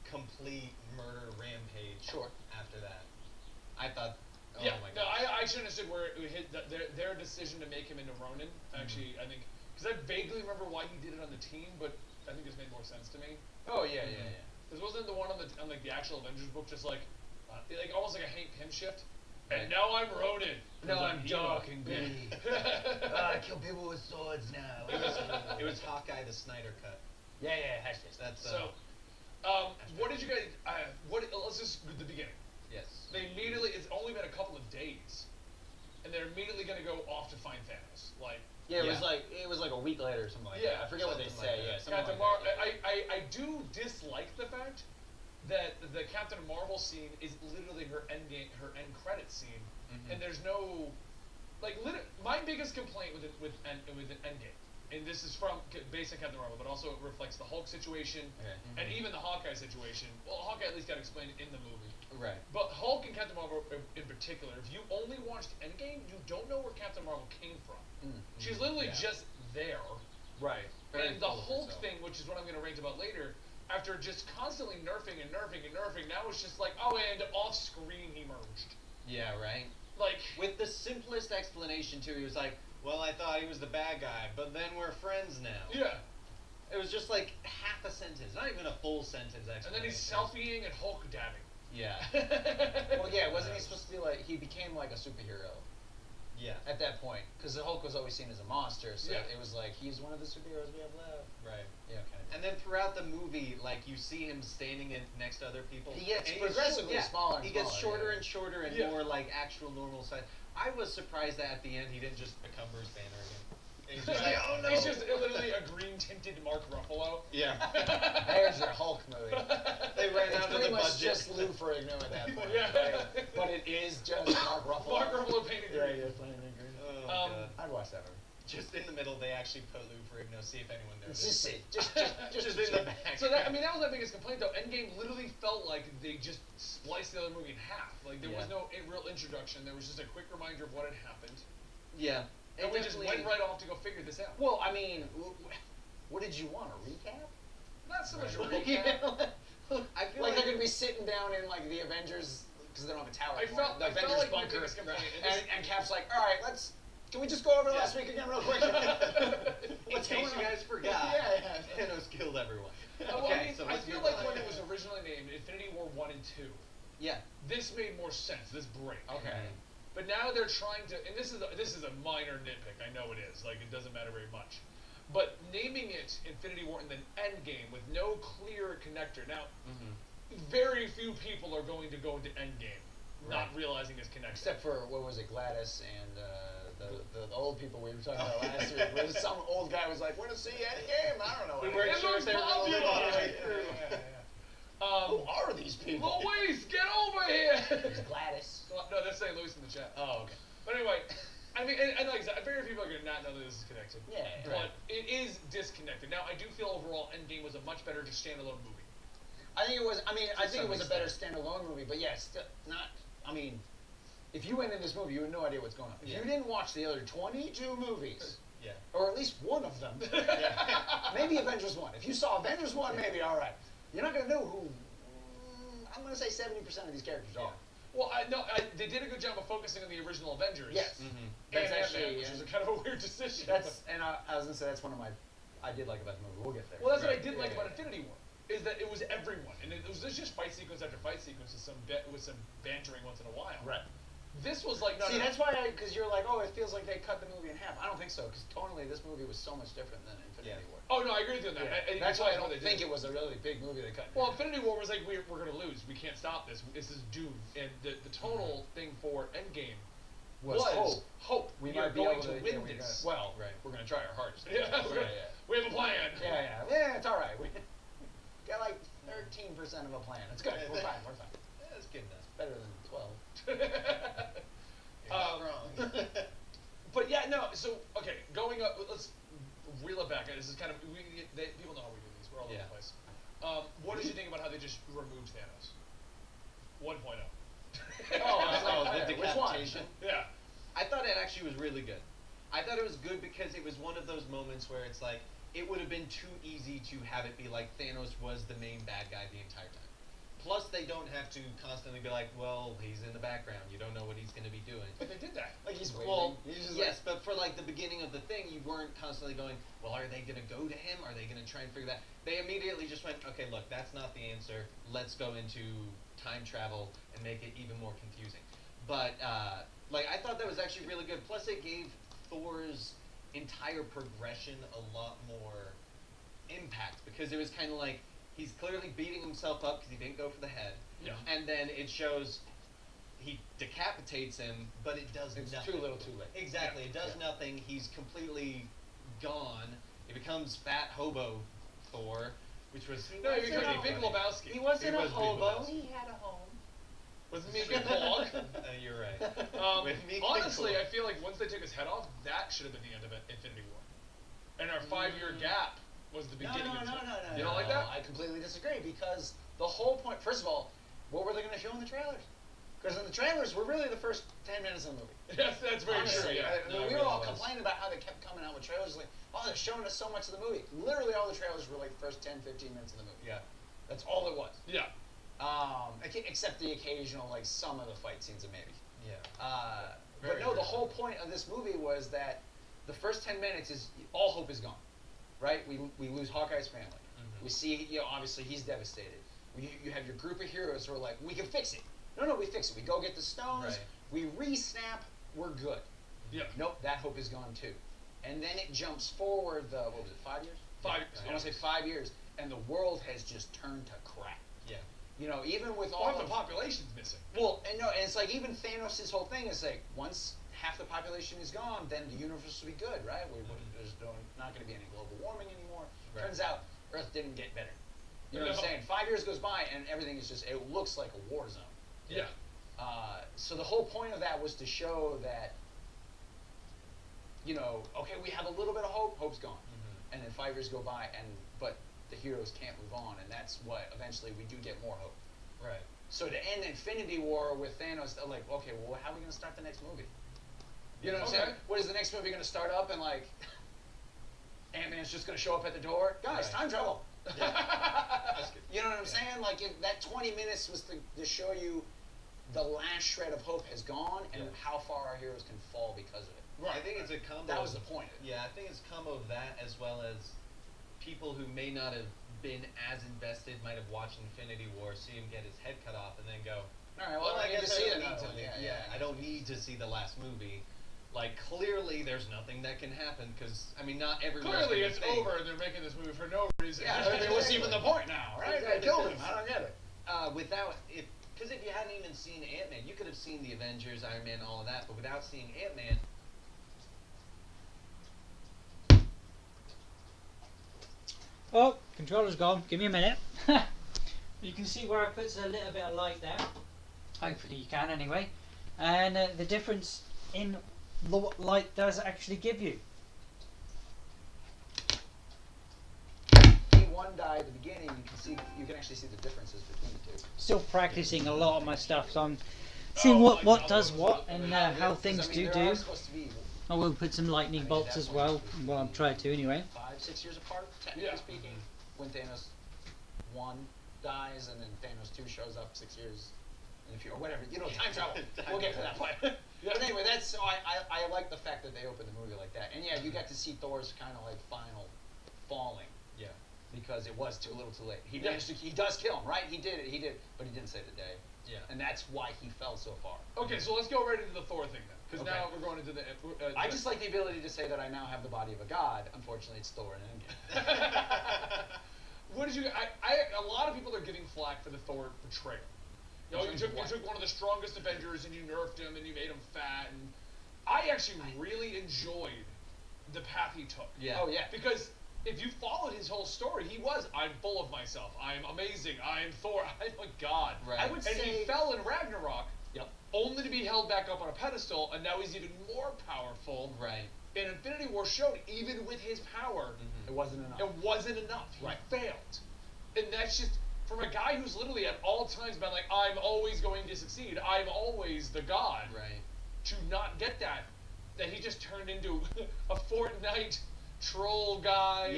complete murder rampage. Sure. After that, I thought, oh Yeah, my no, god. I should understand where it hit their decision to make him into Ronin. Actually, I think because I vaguely remember why he did it on the team, but I think this made more sense to me. Oh yeah. This wasn't the one on like the actual Avengers book, just like almost like a Hank Pym shift. And Right. now I'm Ronin. Now 'cause I'm evil. dark and gritty. I kill people with swords now. It was Hawkeye the Snyder cut. Yeah. Hashtag. That's So, what did you guys? Let's just the beginning. yes. They immediately. It's only been a couple of days, and they're immediately going to go off to find Thanos. Like, Yeah, Yeah. it was like a week later or something like Yeah, that. I forget what they something say. like that. Yeah, something Captain like Marvel. that. I do dislike the fact that the Captain Marvel scene is literally her end credit scene, and there's no, like, my biggest complaint with Endgame, and this is based on Captain Marvel, but also it reflects the Hulk situation Okay. and even the Hawkeye situation. Well, Hawkeye at least got explained in the movie. Right. But Hulk and Captain Marvel in particular, if you only watched Endgame, you don't know where Captain Marvel came from. She's literally Yeah. just there. Right. And the Hulk thing, which is what I'm going to rant about later, after just constantly nerfing, now it's just like, oh, and off screen he merged. Yeah, right. Like, With the simplest explanation too, he was like, "Well, I thought he was the bad guy, but then we're friends now." yeah. It was just like half a sentence, not even a full sentence. And then he's explanation. selfieing and Hulk dabbing. Yeah. Well, yeah, wasn't he supposed to be like he became like a superhero Yeah. at that point? Because the Hulk was always seen as a monster, so Yeah. it was like he's one of the superheroes we have left. Right. Yeah, okay. And then throughout the movie, like you see him standing next to other people. He gets and progressively smaller and He gets smaller, shorter yeah. and shorter and Yeah. more like actual normal size. I was surprised that at the end he didn't just become Bruce Banner again. He's just like, oh no! He's just literally a green tinted Mark Ruffalo. Yeah. There's your Hulk movie. They ran It's out of pretty the much budget. just Lou Ferrigno at that point. Yeah. Right? But it is just Mark Ruffalo. Mark Ruffalo painted Yeah, green. yeah, playing in green. Oh Um, god. I'd watch that movie. Just in the middle, they actually put Lou Ferrigno. See if anyone noticed. Just see. Just Just in the back. So that that was my biggest complaint though. Endgame literally felt like they just spliced the other movie in half. Like there was Yeah. no real introduction. There was just a quick reminder of what had happened, Yeah. and It we just definitely- went right off to go figure this out. Well, I mean, what did you want? A recap? Not so much a Right. recap. I feel Like they're gonna be sitting down in like the Avengers because they don't have a tower. I anymore, felt- the I felt Avengers like my bunker, biggest complaint- and Cap's like, all right, can we just go over last week again real quick? In What's case going you on? guys forgot, Yeah. Thanos killed everyone. Well, Okay, I mean, so I let's feel move like on. when it was originally named Infinity War 1 and 2, Yeah. this made more sense. This break. Okay. But now they're trying to, and this is a minor nitpick. I know it is. Like it doesn't matter very much. But naming it Infinity War and then Endgame with no clear connector. Now, very few people are going to go into Endgame not Right. realizing it's connected. Except for what was it, Gladys and the old people we were talking about last week. Where some old guy was like, "Want to see Endgame?" I don't know. We what weren't it is. sure if they were popular. really Yeah, true. Who are these people? Louise, get over here! It's Gladys. No, that's saying Louise in the chat. Oh, okay. But anyway, I mean, and like I said, very few people are going to not know that this is connected. Yeah. But it is disconnected. Now, I do feel overall Endgame was a much better just standalone movie. I think it was. I mean, I think it some was a better extent. standalone movie, but yeah, still not. I mean, if you went in this movie, you had no idea what's going on. If Yeah. you didn't watch the other 22 movies, Yeah. or at least one of them, maybe Avengers 1. If you saw Avengers 1, maybe all right. You're not gonna know who. I'm gonna say 70% of these characters are. Well, they did a good job of focusing on the original Avengers. Yes. And That's Ant-Man, actually- which is a kind of a weird decision. That's and I was gonna say that's one of my. I did like about the movie. We'll get there. Well, that's what I Right. did like Yeah, about yeah. Infinity War, is that it was everyone, and it was just fight sequence after fight sequence with some bantering once in a while. Right. This was like See, that's why because you're like, oh, it feels like they cut the movie in half. I don't think so because tonally this movie was so much different than Infinity Yeah. War. Oh no, I agree with you on that. Yeah. I- That's it's why I what don't they think did. it was a really big movie they cut. in Well, half. Infinity War was like we're gonna lose. We can't stop this. This is doomed. And the tonal thing for Endgame was hope. We are might be going able to to win we're this. gonna, well, Right. we're gonna try our hardest. Yeah, yeah. we have a plan. Yeah, it's all right. We got like 13% of a plan. It's good. We're fine. We're fine. That's good enough. Better than 12. You're not wrong. But yeah, no. So okay, going up. Let's reel it back. This is kind of people know how we do these. We're all over Yeah. the place. What did you think about how they just removed Thanos? 1.0. The Which one? decapitation. Yeah. I thought it actually was really good. I thought it was good because it was one of those moments where it's like it would have been too easy to have it be like Thanos was the main bad guy the entire time. Plus, they don't have to constantly be like, well, he's in the background. You don't know what he's going to be doing. But they did that. Like he's waving. Well, He's just yes, but for like the beginning of the thing, you weren't constantly going, well, are they going to go to him? Are they going to try and figure that? They immediately just went, okay, look, that's not the answer. Let's go into time travel and make it even more confusing. But like I thought that was actually really good. Plus, it gave Thor's entire progression a lot more impact because it was kind of like he's clearly beating himself up because he didn't go for the head. Yeah. And then it shows he decapitates him, but it does It's nothing. too little, too late. Exactly. It does nothing. He's completely gone. He becomes fat hobo Thor, which was No, he becomes Big Lebowski. He wasn't He a was Big hobo. Lebowski. He had a home. With Megan Blog. You're right. With me, Honestly, Big I feel like once they took his head off, that should have been the end of Infinity War. And our 5-year gap was the No, beginning no, of no, no, no. You don't like that? I completely disagree because the whole point. First of all, what were they going to show in the trailers? Because in the trailers were really the first 10 minutes of the movie. Yes, that's very Honestly, true. Yeah. I mean, No, we it were all really was. complaining about how they kept coming out with trailers like, oh, they're showing us so much of the movie. Literally, all the trailers were like the first 10, 15 minutes of the movie. Yeah. That's all it was. Yeah. Except the occasional, like some of the fight scenes, maybe. Yeah. But Very no, the good. whole point of this movie was that the first 10 minutes is all hope is gone. right? We lose Hawkeye's family. We see, obviously he's devastated. You have your group of heroes who are like, we can fix it. No, we fix it. We go get the stones. Right. We re-snap. We're good. Yeah. Nope, that hope is gone too. And then it jumps forward what was it, 5 years? 5 years. I want to say 5 years, and the world has just turned to crap. Yeah. Even with all Half the population's missing. Well, and it's like even Thanos' whole thing is like once half the population is gone, then the universe will be good, right? There's not going to be any global warming anymore. Right. Turns out Earth didn't get better. You know what I'm saying? 5 years goes by and everything is just, it looks like a war zone. Yeah. So the whole point of that was to show that, okay, we have a little bit of hope, hope's gone. And then 5 years go by, but the heroes can't move on, and that's what eventually we do get more hope. Right. So to end Infinity War with Thanos, they're like, okay, well, how are we going to start the next movie? You know what I'm saying? What is the next movie going to start up and like Ant-Man's just going to show up at the door? Guys, time travel. Yeah. You know what I'm saying? Like that 20 minutes was to show you the last shred of hope has gone and how far our heroes can fall because of it. Right. I think it's a combo. That was the point. Yeah, I think it's a combo of that as well as people who may not have been as invested might have watched Infinity War, see him get his head cut off, and then go, all right, well, I I guess to see I it. don't need to. I don't need to see the last movie. Like, clearly, there's nothing that can happen because not everyone's Clearly, gonna it's think. over, and they're making this movie for no reason. Yeah, I mean, what's even the point now, right? Exactly. They killed him. I don't get it. Because if you hadn't even seen Ant-Man, you could have seen the Avengers, Iron Man, all of that, but without seeing Ant-Man. Oh, controller's gone. Give me a minute. You can see where I put a little bit of light there. Hopefully you can anyway. And the difference in what light does actually give you. One die at the beginning, you can actually see the differences between the two. Still practicing a lot of my stuff, so I'm seeing what does what and how things do. I will put some lightning bolts as well. Well, I'm trying to anyway. 5-6 years apart, technically speaking. When Thanos 1 dies and then Thanos 2 shows up 6 years in the future, or whatever. Time travel. We'll get to that point. But anyway, I like the fact that they opened the movie like that. And yeah, you got to see Thor's kind of like final falling. Yeah. Because it was too little too late. He managed to, he does kill him, right? He did, but he didn't save the day. Yeah. And that's why he fell so far. Okay, so let's go right into the Thor thing then, because now we're going into the. I just like the ability to say that I now have the body of a god. Unfortunately, it's Thor and Endgame. What did you? A lot of people are getting flack for the Thor portrayal. You took one of the strongest Avengers and you nerfed him and you made him fat, and I actually really enjoyed the path he took. Yeah. Oh yeah. Because if you followed his whole story, he was, I'm full of myself, I'm amazing, I'm Thor, I'm a god. Right. I would And say he fell in Ragnarok, Yep. only to be held back up on a pedestal, and now he's even more powerful. Right. And Infinity War showed, even with his power, it wasn't enough. it wasn't enough. He failed. And that's just, from a guy who's literally at all times been like, I'm always going to succeed, I'm always the god, Right. to not get that he just turned into a Fortnite troll guy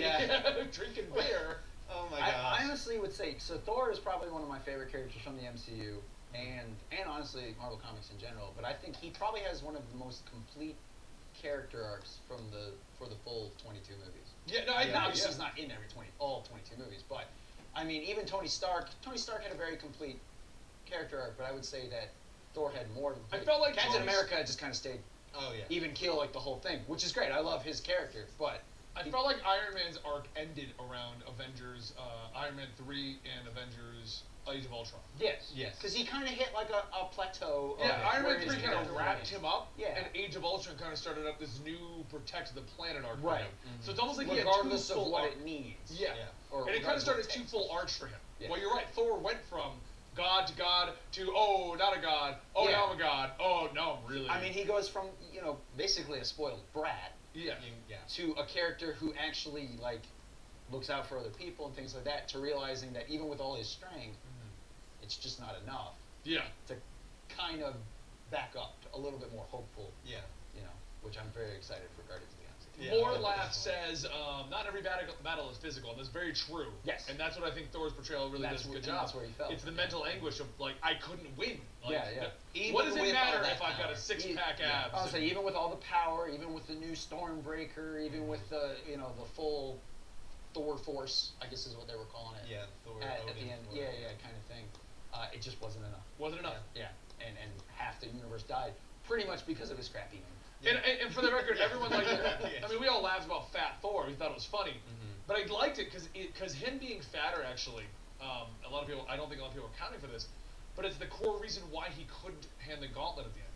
drinking beer. Oh my gosh. I honestly would say, so Thor is probably one of my favorite characters from the MCU, and honestly Marvel Comics in general, but I think he probably has one of the most complete character arcs for the full 22 movies. Yeah, no, Obviously he's not in all 22 movies, but I mean, even Tony Stark had a very complete character arc, but I would say that Thor had more. I felt like Captain Tony's- America just kind of stayed even keel like the whole thing, which is great. I love his character, but I felt like Iron Man's arc ended around Avengers, Iron Man 3 and Avengers Age of Ultron. yes, because he kind of hit like a plateau. Yeah, of Iron where Man his 3 kind of character wrapped was. him up, Yeah. and Age of Ultron kind of started up this new protect the planet arc for Right. him. So it's almost like Regardless he had two of full what arcs. it needs. Yeah. Or And it kind of regardless of what started it two takes. full arcs for him. Yeah. Well, you're right. Thor went from god to oh, not a god. Oh, Yeah. now I'm a god. Oh, no, I'm really. I mean, he goes from basically a spoiled brat yeah. to a character who actually like looks out for other people and things like that, to realizing that even with all his strength, it's just not enough Yeah. to kind of back up to a little bit more hopeful. Yeah. Which I'm very excited for Guardians of the Galaxy. Yeah. More Laugh says, not every battle is physical, and that's very true. Yes. And that's what I think Thor's portrayal really does a good and job. that's where he felt. It's the mental anguish of, like, I couldn't win. Like, Even what does it with matter all that if I've got a power. six-pack abs? I'll say even with all the power, even with the new Stormbreaker, even with the the full Thor Force, I guess is what they were calling it. Yeah, Thor. At Odin the end, Thor. yeah, kind of thing. It just wasn't enough. Wasn't enough. Yeah, and half the universe died pretty much because of his crappy name. Yeah. And for the record, everyone liked it. Yeah. I mean, we all laughed about Fat Thor. We thought it was funny, but I liked it because him being fatter actually. A lot of people, I don't think a lot of people are counting for this, but it's the core reason why he couldn't hand the gauntlet at the end.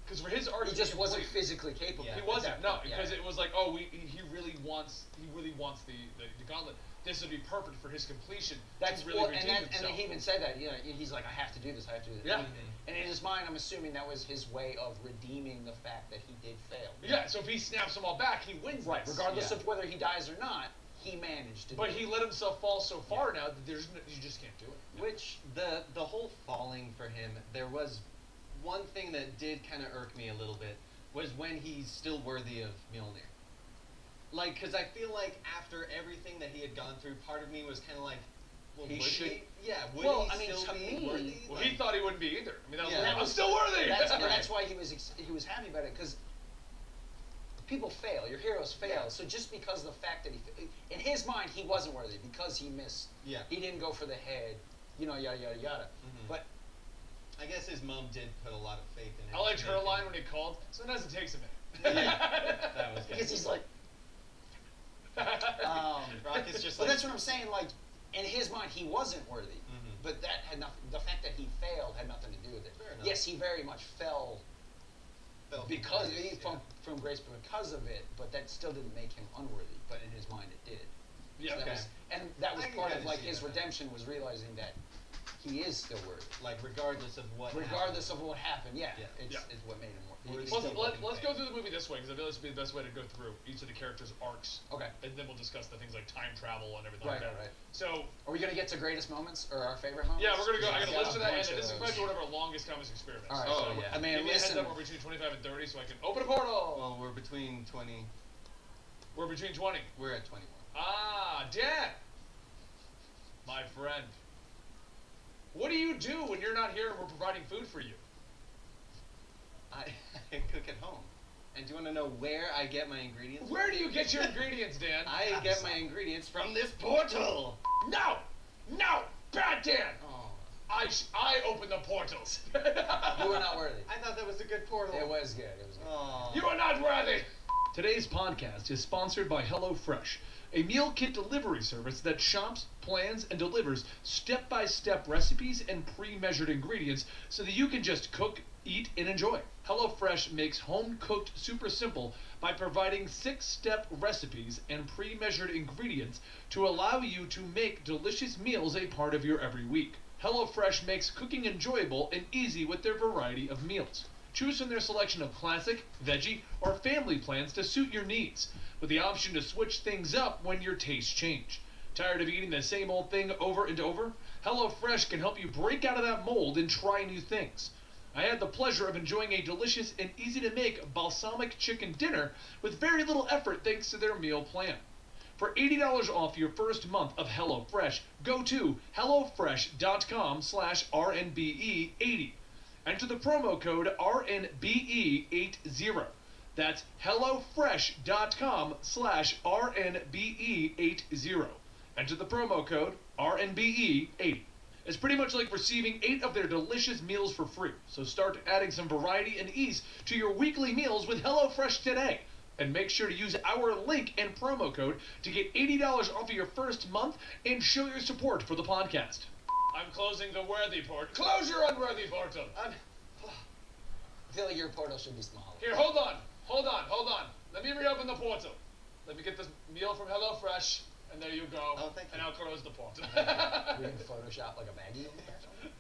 Because for his arc, He just wasn't physically capable. Yeah. He wasn't. No, Yeah. because it was like, oh, he really wants the gauntlet. This would be perfect for his completion. That's to really well, redeem and himself. he even said that. You know, he's like, I have to do this. I have to do this. Yeah. And in his mind, I'm assuming that was his way of redeeming the fact that he did fail. Yeah. So if he snaps them all back, he wins. Right. this. Regardless Yeah. of whether he dies or not, he managed to. But do he it. let himself fall so far now that you just can't do it. Which the whole falling for him, there was one thing that did kind of irk me a little bit was when he's still worthy of Mjolnir. Like, because I feel like after everything that he had gone through, part of me was kind of like, well, He would should- he? Yeah, would Well, he I mean, still to be me- worthy? Well, Like, he thought he wouldn't be either. I mean, that was Yeah. like, That I'm was- still worthy. That's why he was happy about it, because people fail. Your heroes fail. Yeah. So just because the fact that in his mind, he wasn't worthy because he missed. Yeah. He didn't go for the head. You know, yada yada yada. Mhm. But I guess his mom did put a lot of faith in him. I liked to her make line him- when he called. Sometimes it takes a minute. That was good. because he's like, Rock is just but like. that's what I'm saying. Like, in his mind, he wasn't worthy. Mhm. But that had nothing. The fact that he failed had nothing to do with it. Fair enough. Yes, he very much fell Felt because grace, from grace because of it. But that still didn't make him unworthy. But in his mind, it did. Yeah. So that Okay. was, and that was I can part of kinda like see his that. redemption was realizing that he is still worthy, Like, regardless of what. regardless of what happened. Yeah, Yeah. it's Yeah. is what made him worthy. Worthy. Let's, Still let's fucking go fail. through the movie this way because I feel this would be the best way to go through each of the characters' arcs, Okay. and then we'll discuss the things like time travel and everything Right, like that. right. So Are we gonna get to greatest moments or our favorite moments? yeah, we're gonna go. I got a got list of that, and bunch this is those. probably one of our longest comics experiments. All right. Oh, so yeah. I mean, give me a heads listen. up. We're between 25 and 30, so I can open a portal. Well, we're between 20. We're between 20. We're at 21. Ah, Dan, my friend. What do you do when you're not here and we're providing food for you? I cook at home. And do you want to know where I get my ingredients? Where do you get your ingredients, Dan? I get my ingredients from this portal. No, bad Dan. Oh, I open the portals. You were not worthy. I thought that was a good portal. It was good. It was good. Oh. You are not worthy. Today's podcast is sponsored by HelloFresh, a meal kit delivery service that shops, plans, and delivers step-by-step recipes and pre-measured ingredients so that you can just cook, eat, and enjoy. HelloFresh makes home-cooked super simple by providing 6-step recipes and pre-measured ingredients to allow you to make delicious meals a part of your every week. HelloFresh makes cooking enjoyable and easy with their variety of meals. Choose from their selection of classic, veggie, or family plans to suit your needs, with the option to switch things up when your tastes change. Tired of eating the same old thing over and over? HelloFresh can help you break out of that mold and try new things. I had the pleasure of enjoying a delicious and easy-to-make balsamic chicken dinner with very little effort thanks to their meal plan. For $80 off your first month of HelloFresh, go to hellofresh.com/RNBE80. Enter the promo code RNBE80. That's hellofresh.com/RNBE80. Enter the promo code RNBE80. It's pretty much like receiving 8 of their delicious meals for free. So start adding some variety and ease to your weekly meals with HelloFresh today. And make sure to use our link and promo code to get $80 off of your first month and show your support for the podcast. I'm closing the worthy portal. Close your unworthy portal. I feel like your portal should be small. Here, hold on. Let me reopen the portal. Let me get this meal from HelloFresh, and there you go. Oh, thank you. And I'll close the portal. We can Photoshop like a baggie in there or something.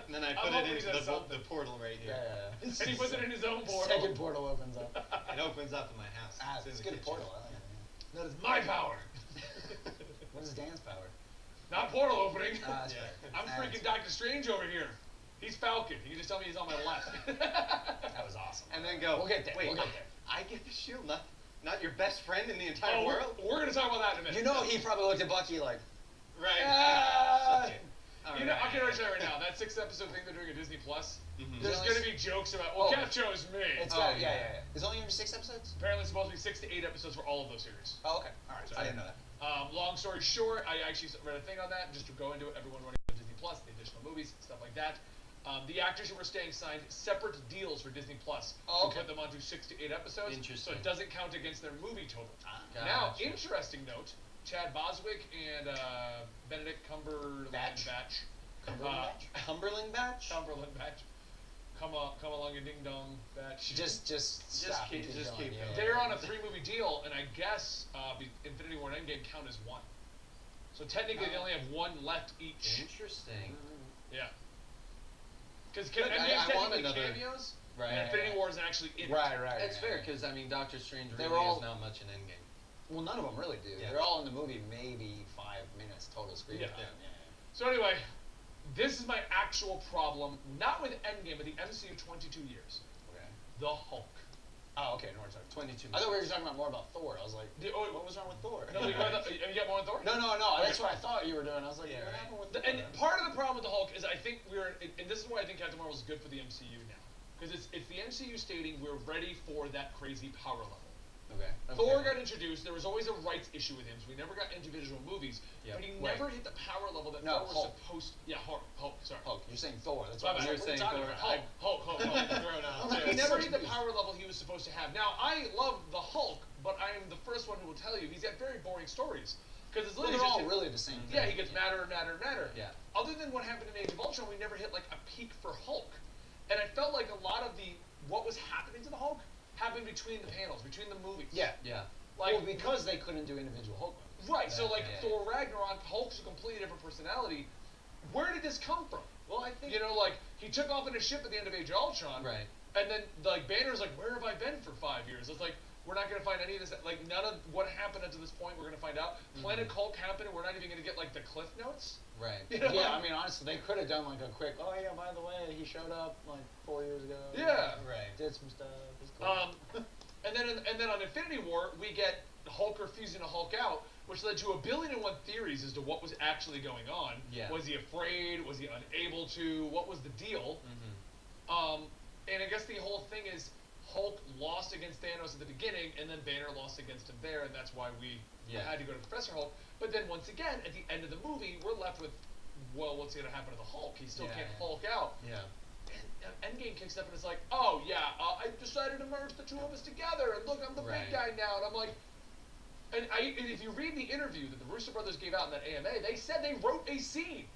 And then I I'm put it hoping he into does the something. portal right here. Yeah. And he puts it in his own portal. Second portal opens up. It opens up in my house. Ah, in it's a the good kitchen. portal. I like it. That is my power. What is Dan's power? Not portal opening. That's Yeah. fair. I'm That's freaking Doctor Strange over here. He's Falcon. You can just tell me he's on my left. That was awesome. And then go. We'll get there, Wait, we'll get there. I get the shield, not your best friend in the entire Oh, world. we're gonna talk about that in a minute. You know, he probably looked at Bucky like, Right. Ah! Okay. You know, Alright. I can already tell you right now, that 6th episode thing they're doing at Disney Plus, Mhm. there's Really? gonna be jokes about, well, Oh. Kev chose me. it's Oh, got, yeah. yeah. There's only 6 episodes? Apparently it's supposed to be 6 to 8 episodes for all of those series. Oh, okay. All right. So- I didn't know that. Long story short, I actually read a thing on that. Just to go into it, everyone running on Disney Plus, the additional movies, stuff like that. The actors who were staying signed separate deals for Disney Plus to put them onto 6 to 8 episodes. Interesting. So it doesn't count against their movie total. Gotcha. Now, interesting note: Chad Boswick and Benedict Cumberbatch. Cumberland Batch? Cumberland Batch. Come along, a ding dong batch. Just stop. keep going. They're on a 3-movie deal, and I guess Infinity War and Endgame count as one. So technically, they only have one left each. Interesting. Yeah. Because I want another cameos. Right. And Infinity War isn't actually in it. Right. It's fair because I mean Doctor Strange They really were all- is not much in Endgame. Well, none of them really do. Yeah. They're all in the movie maybe 5 minutes total screen Yeah. time. So anyway, this is my actual problem, not with Endgame, but the MCU 22 years. Okay. The Hulk. Oh, okay. No, we're talking 22 I thought we were minutes. talking about more about Thor. I was like, what was wrong with Thor? No, you got more on Thor? No. That's what I thought you were doing. I was like, Yeah, what right. happened with And Thor? part of the problem with the Hulk is I think and this is why I think Captain Marvel is good for the MCU now. Because it's the MCU stating we're ready for that crazy power level. Okay. Thor got introduced. There was always a rights issue with him, so we never got individual movies. Yeah. But he Right. never hit the power level that No, Thor was Hulk. supposed. Yeah, Hulk. Sorry. Hulk. You're saying Thor. That's My what bad. I You're was saying talking Thor. about. Hulk. Thrown out. I'm He never such hit a the beast. power level he was supposed to have. Now, I love the Hulk, but I am the first one who will tell you he's got very boring stories. Because it's Well, literally they're all just really the same thing. yeah, he gets madder and madder and madder. Yeah. Other than what happened in Age of Ultron, we never hit like a peak for Hulk. And I felt like a lot of what was happening to the Hulk happened between the panels, between the movies. Yeah. Yeah. Like, Well, because they couldn't do individual Hulk movies. right, so like Yeah. Thor Ragnarok, Hulk's a completely different personality. Where did this come from? Well, I think Like he took off in a ship at the end of Age of Ultron, Right. And then like Banner's like, where have I been for 5 years? It's like we're not gonna find any of this. Like none of what happened up to this point, we're gonna find out. Planet Hulk happened, and we're not even gonna get like the cliff notes. Right. You know? Yeah, I mean, honestly, they could have done like a quick, oh yeah, by the way, he showed up like 4 years ago. Yeah. Right. Did some stuff. It's cool. And then on Infinity War, we get Hulk refusing to Hulk out, which led to 1,000,000,001 theories as to what was actually going on. Yeah. Was he afraid? Was he unable to? What was the deal? Mm-hmm. And I guess the whole thing is Hulk lost against Thanos at the beginning, and then Banner lost against him there, and that's why we had to go to Professor Hulk. But then once again, at the end of the movie, we're left with, well, what's going to happen to the Hulk? He still can't Hulk out. Yeah. And Endgame kicks up, and it's like, oh yeah, I decided to merge the two of us together, and look, I'm the big guy now. And I'm like, and if you read the interview that the Russo brothers gave out in that AMA, they said they wrote a scene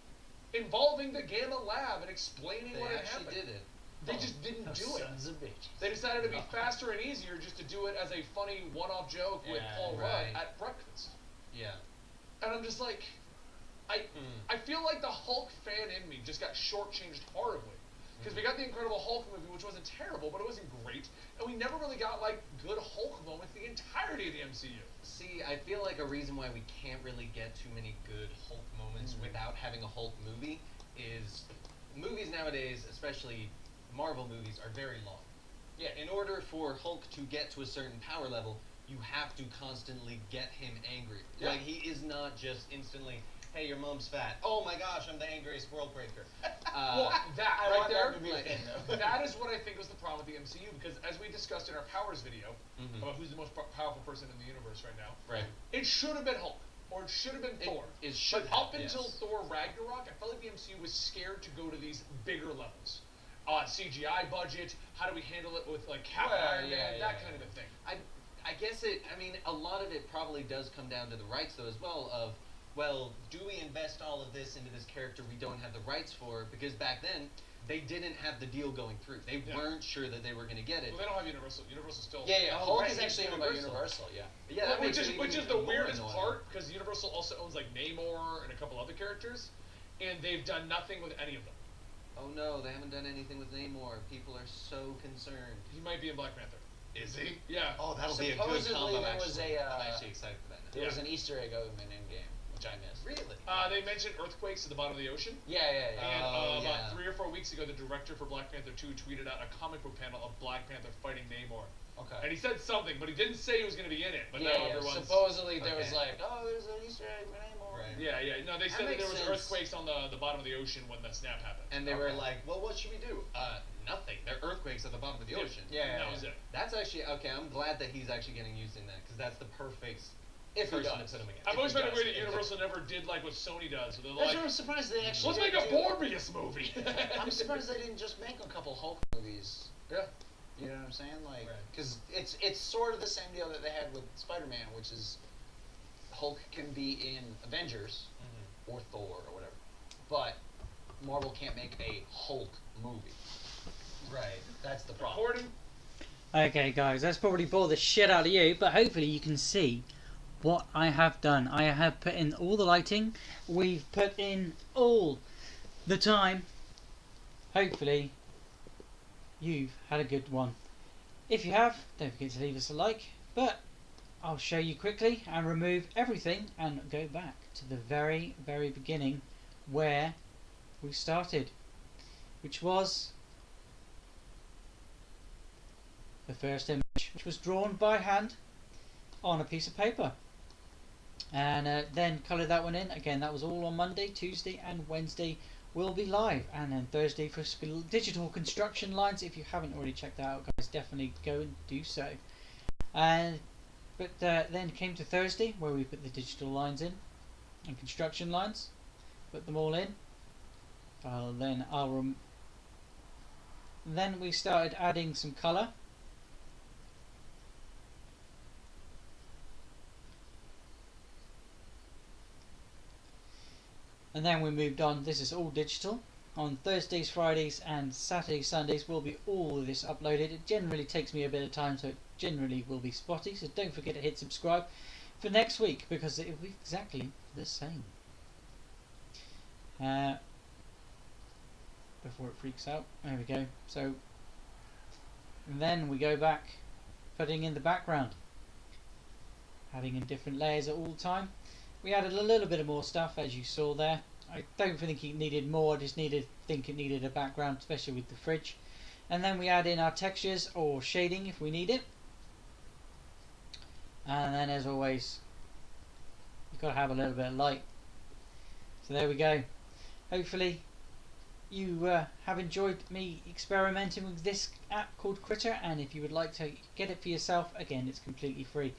involving the Gamma Lab and explaining They what had actually happened. did it. They just didn't do it. Sons of bitches. They decided to be faster and easier just to do it as a funny one-off joke with Yeah, Paul right. Rudd at breakfast. Yeah. And I'm just like, I feel like the Hulk fan in me just got shortchanged horribly. Because we got the Incredible Hulk movie, which wasn't terrible, but it wasn't great, and we never really got like good Hulk moments the entirety of the MCU. See, I feel like a reason why we can't really get too many good Hulk moments without having a Hulk movie is movies nowadays, especially Marvel movies, are very long. Yeah, in order for Hulk to get to a certain power level, you have to constantly get him angry. Yeah. Like, he is not just instantly, hey, your mom's fat. Oh my gosh, I'm the angriest world breaker. Well, that I right want there, that to be a like- thing, though. that is what I think was the problem with the MCU, because as we discussed in our Powers video about who's the most powerful person in the universe right now, Right. it should have been Hulk, or it should have been Thor. It should But up have, until yes. Thor Ragnarok, I felt like the MCU was scared to go to these bigger levels. CGI budget, how do we handle it with like Cap Well, Iron Man, that kind of a thing. I guess I mean, a lot of it probably does come down to the rights, though, as well, of, well, do we invest all of this into this character we don't have the rights for? Because back then, they didn't have the deal going through. They weren't sure that they were going to get it. Well, they don't have Universal. Universal still. Yeah. Oh, Hulk right, is he's actually owned by Universal. Universal, yeah. Yeah, that which makes it is even the more weirdest annoying. part, because Universal also owns like Namor and a couple other characters, and they've done nothing with any of them. Oh no, they haven't done anything with Namor. People are so concerned. He might be in Black Panther. Is he? Yeah. Oh, that'll be a good Supposedly combo, there was actually. a, I'm actually excited for that now. There was an Easter egg of him in Endgame, which I missed. Really? They mentioned earthquakes at the bottom of the ocean. Yeah. And Oh, about 3 or 4 weeks ago, the director for Black Panther 2 tweeted out a comic book panel of Black Panther fighting Namor. Okay. And he said something, but he didn't say he was going to be in it. But now everyone's... Supposedly there was Okay. like, oh, there's an Easter egg for Namor. Right. Yeah. No, they said that That there makes was sense. earthquakes on the bottom of the ocean when the snap happened. And they were like, well, what should we do? Nothing. There are earthquakes at the bottom of the ocean. Yeah. That was it. That's actually, okay, I'm glad that he's actually getting used in that, because that's the perfect If he person does. to put him against. I've always If he found it does, weird that if Universal never did like what Sony does. Where they're That's like, what I'm surprised they actually. let's make a didn't do. Morbius movie. I'm surprised they didn't just make a couple Hulk movies. Yeah. You know what I'm saying? Like, Right. because it's sort of the same deal that they had with Spider-Man, which is Hulk can be in Avengers or Thor or whatever, but Marvel can't make a Hulk movie. Right. That's the problem. Recording. Okay, guys, that's probably bored the shit out of you, but hopefully you can see what I have done. I have put in all the lighting. We've put in all the time. Hopefully you've had a good one. If you have, don't forget to leave us a like, but I'll show you quickly and remove everything and go back to the very, very beginning where we started, which was the first image, which was drawn by hand on a piece of paper, and then coloured that one in. Again, that was all on Monday, Tuesday and Wednesday will be live, and then Thursday for digital construction lines. If you haven't already checked that out, guys, definitely go and do so. But then came to Thursday where we put the digital lines in and construction lines, put them all in. Then we started adding some colour. And then we moved on. This is all digital. On Thursdays, Fridays and Saturdays, Sundays will be all of this uploaded. It generally takes me a bit of time, so it generally will be spotty. So don't forget to hit subscribe for next week, because it will be exactly the same. Before it freaks out. There we go. So then we go back, putting in the background, adding in different layers at all time. We added a little bit of more stuff, as you saw there. I don't think it needed more. I just think it needed a background, especially with the fridge. And then we add in our textures or shading if we need it. And then, as always, you've got to have a little bit of light. So there we go. Hopefully you have enjoyed me experimenting with this app called Critter, and if you would like to get it for yourself, again, it's completely free.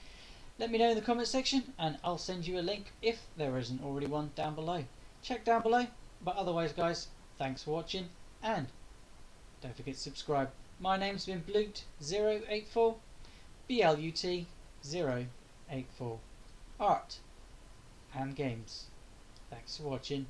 Let me know in the comment section and I'll send you a link if there isn't already one down below. Check down below, but otherwise, guys, thanks for watching and don't forget to subscribe. My name's been Blut084, BLUT084, Art and Games. Thanks for watching.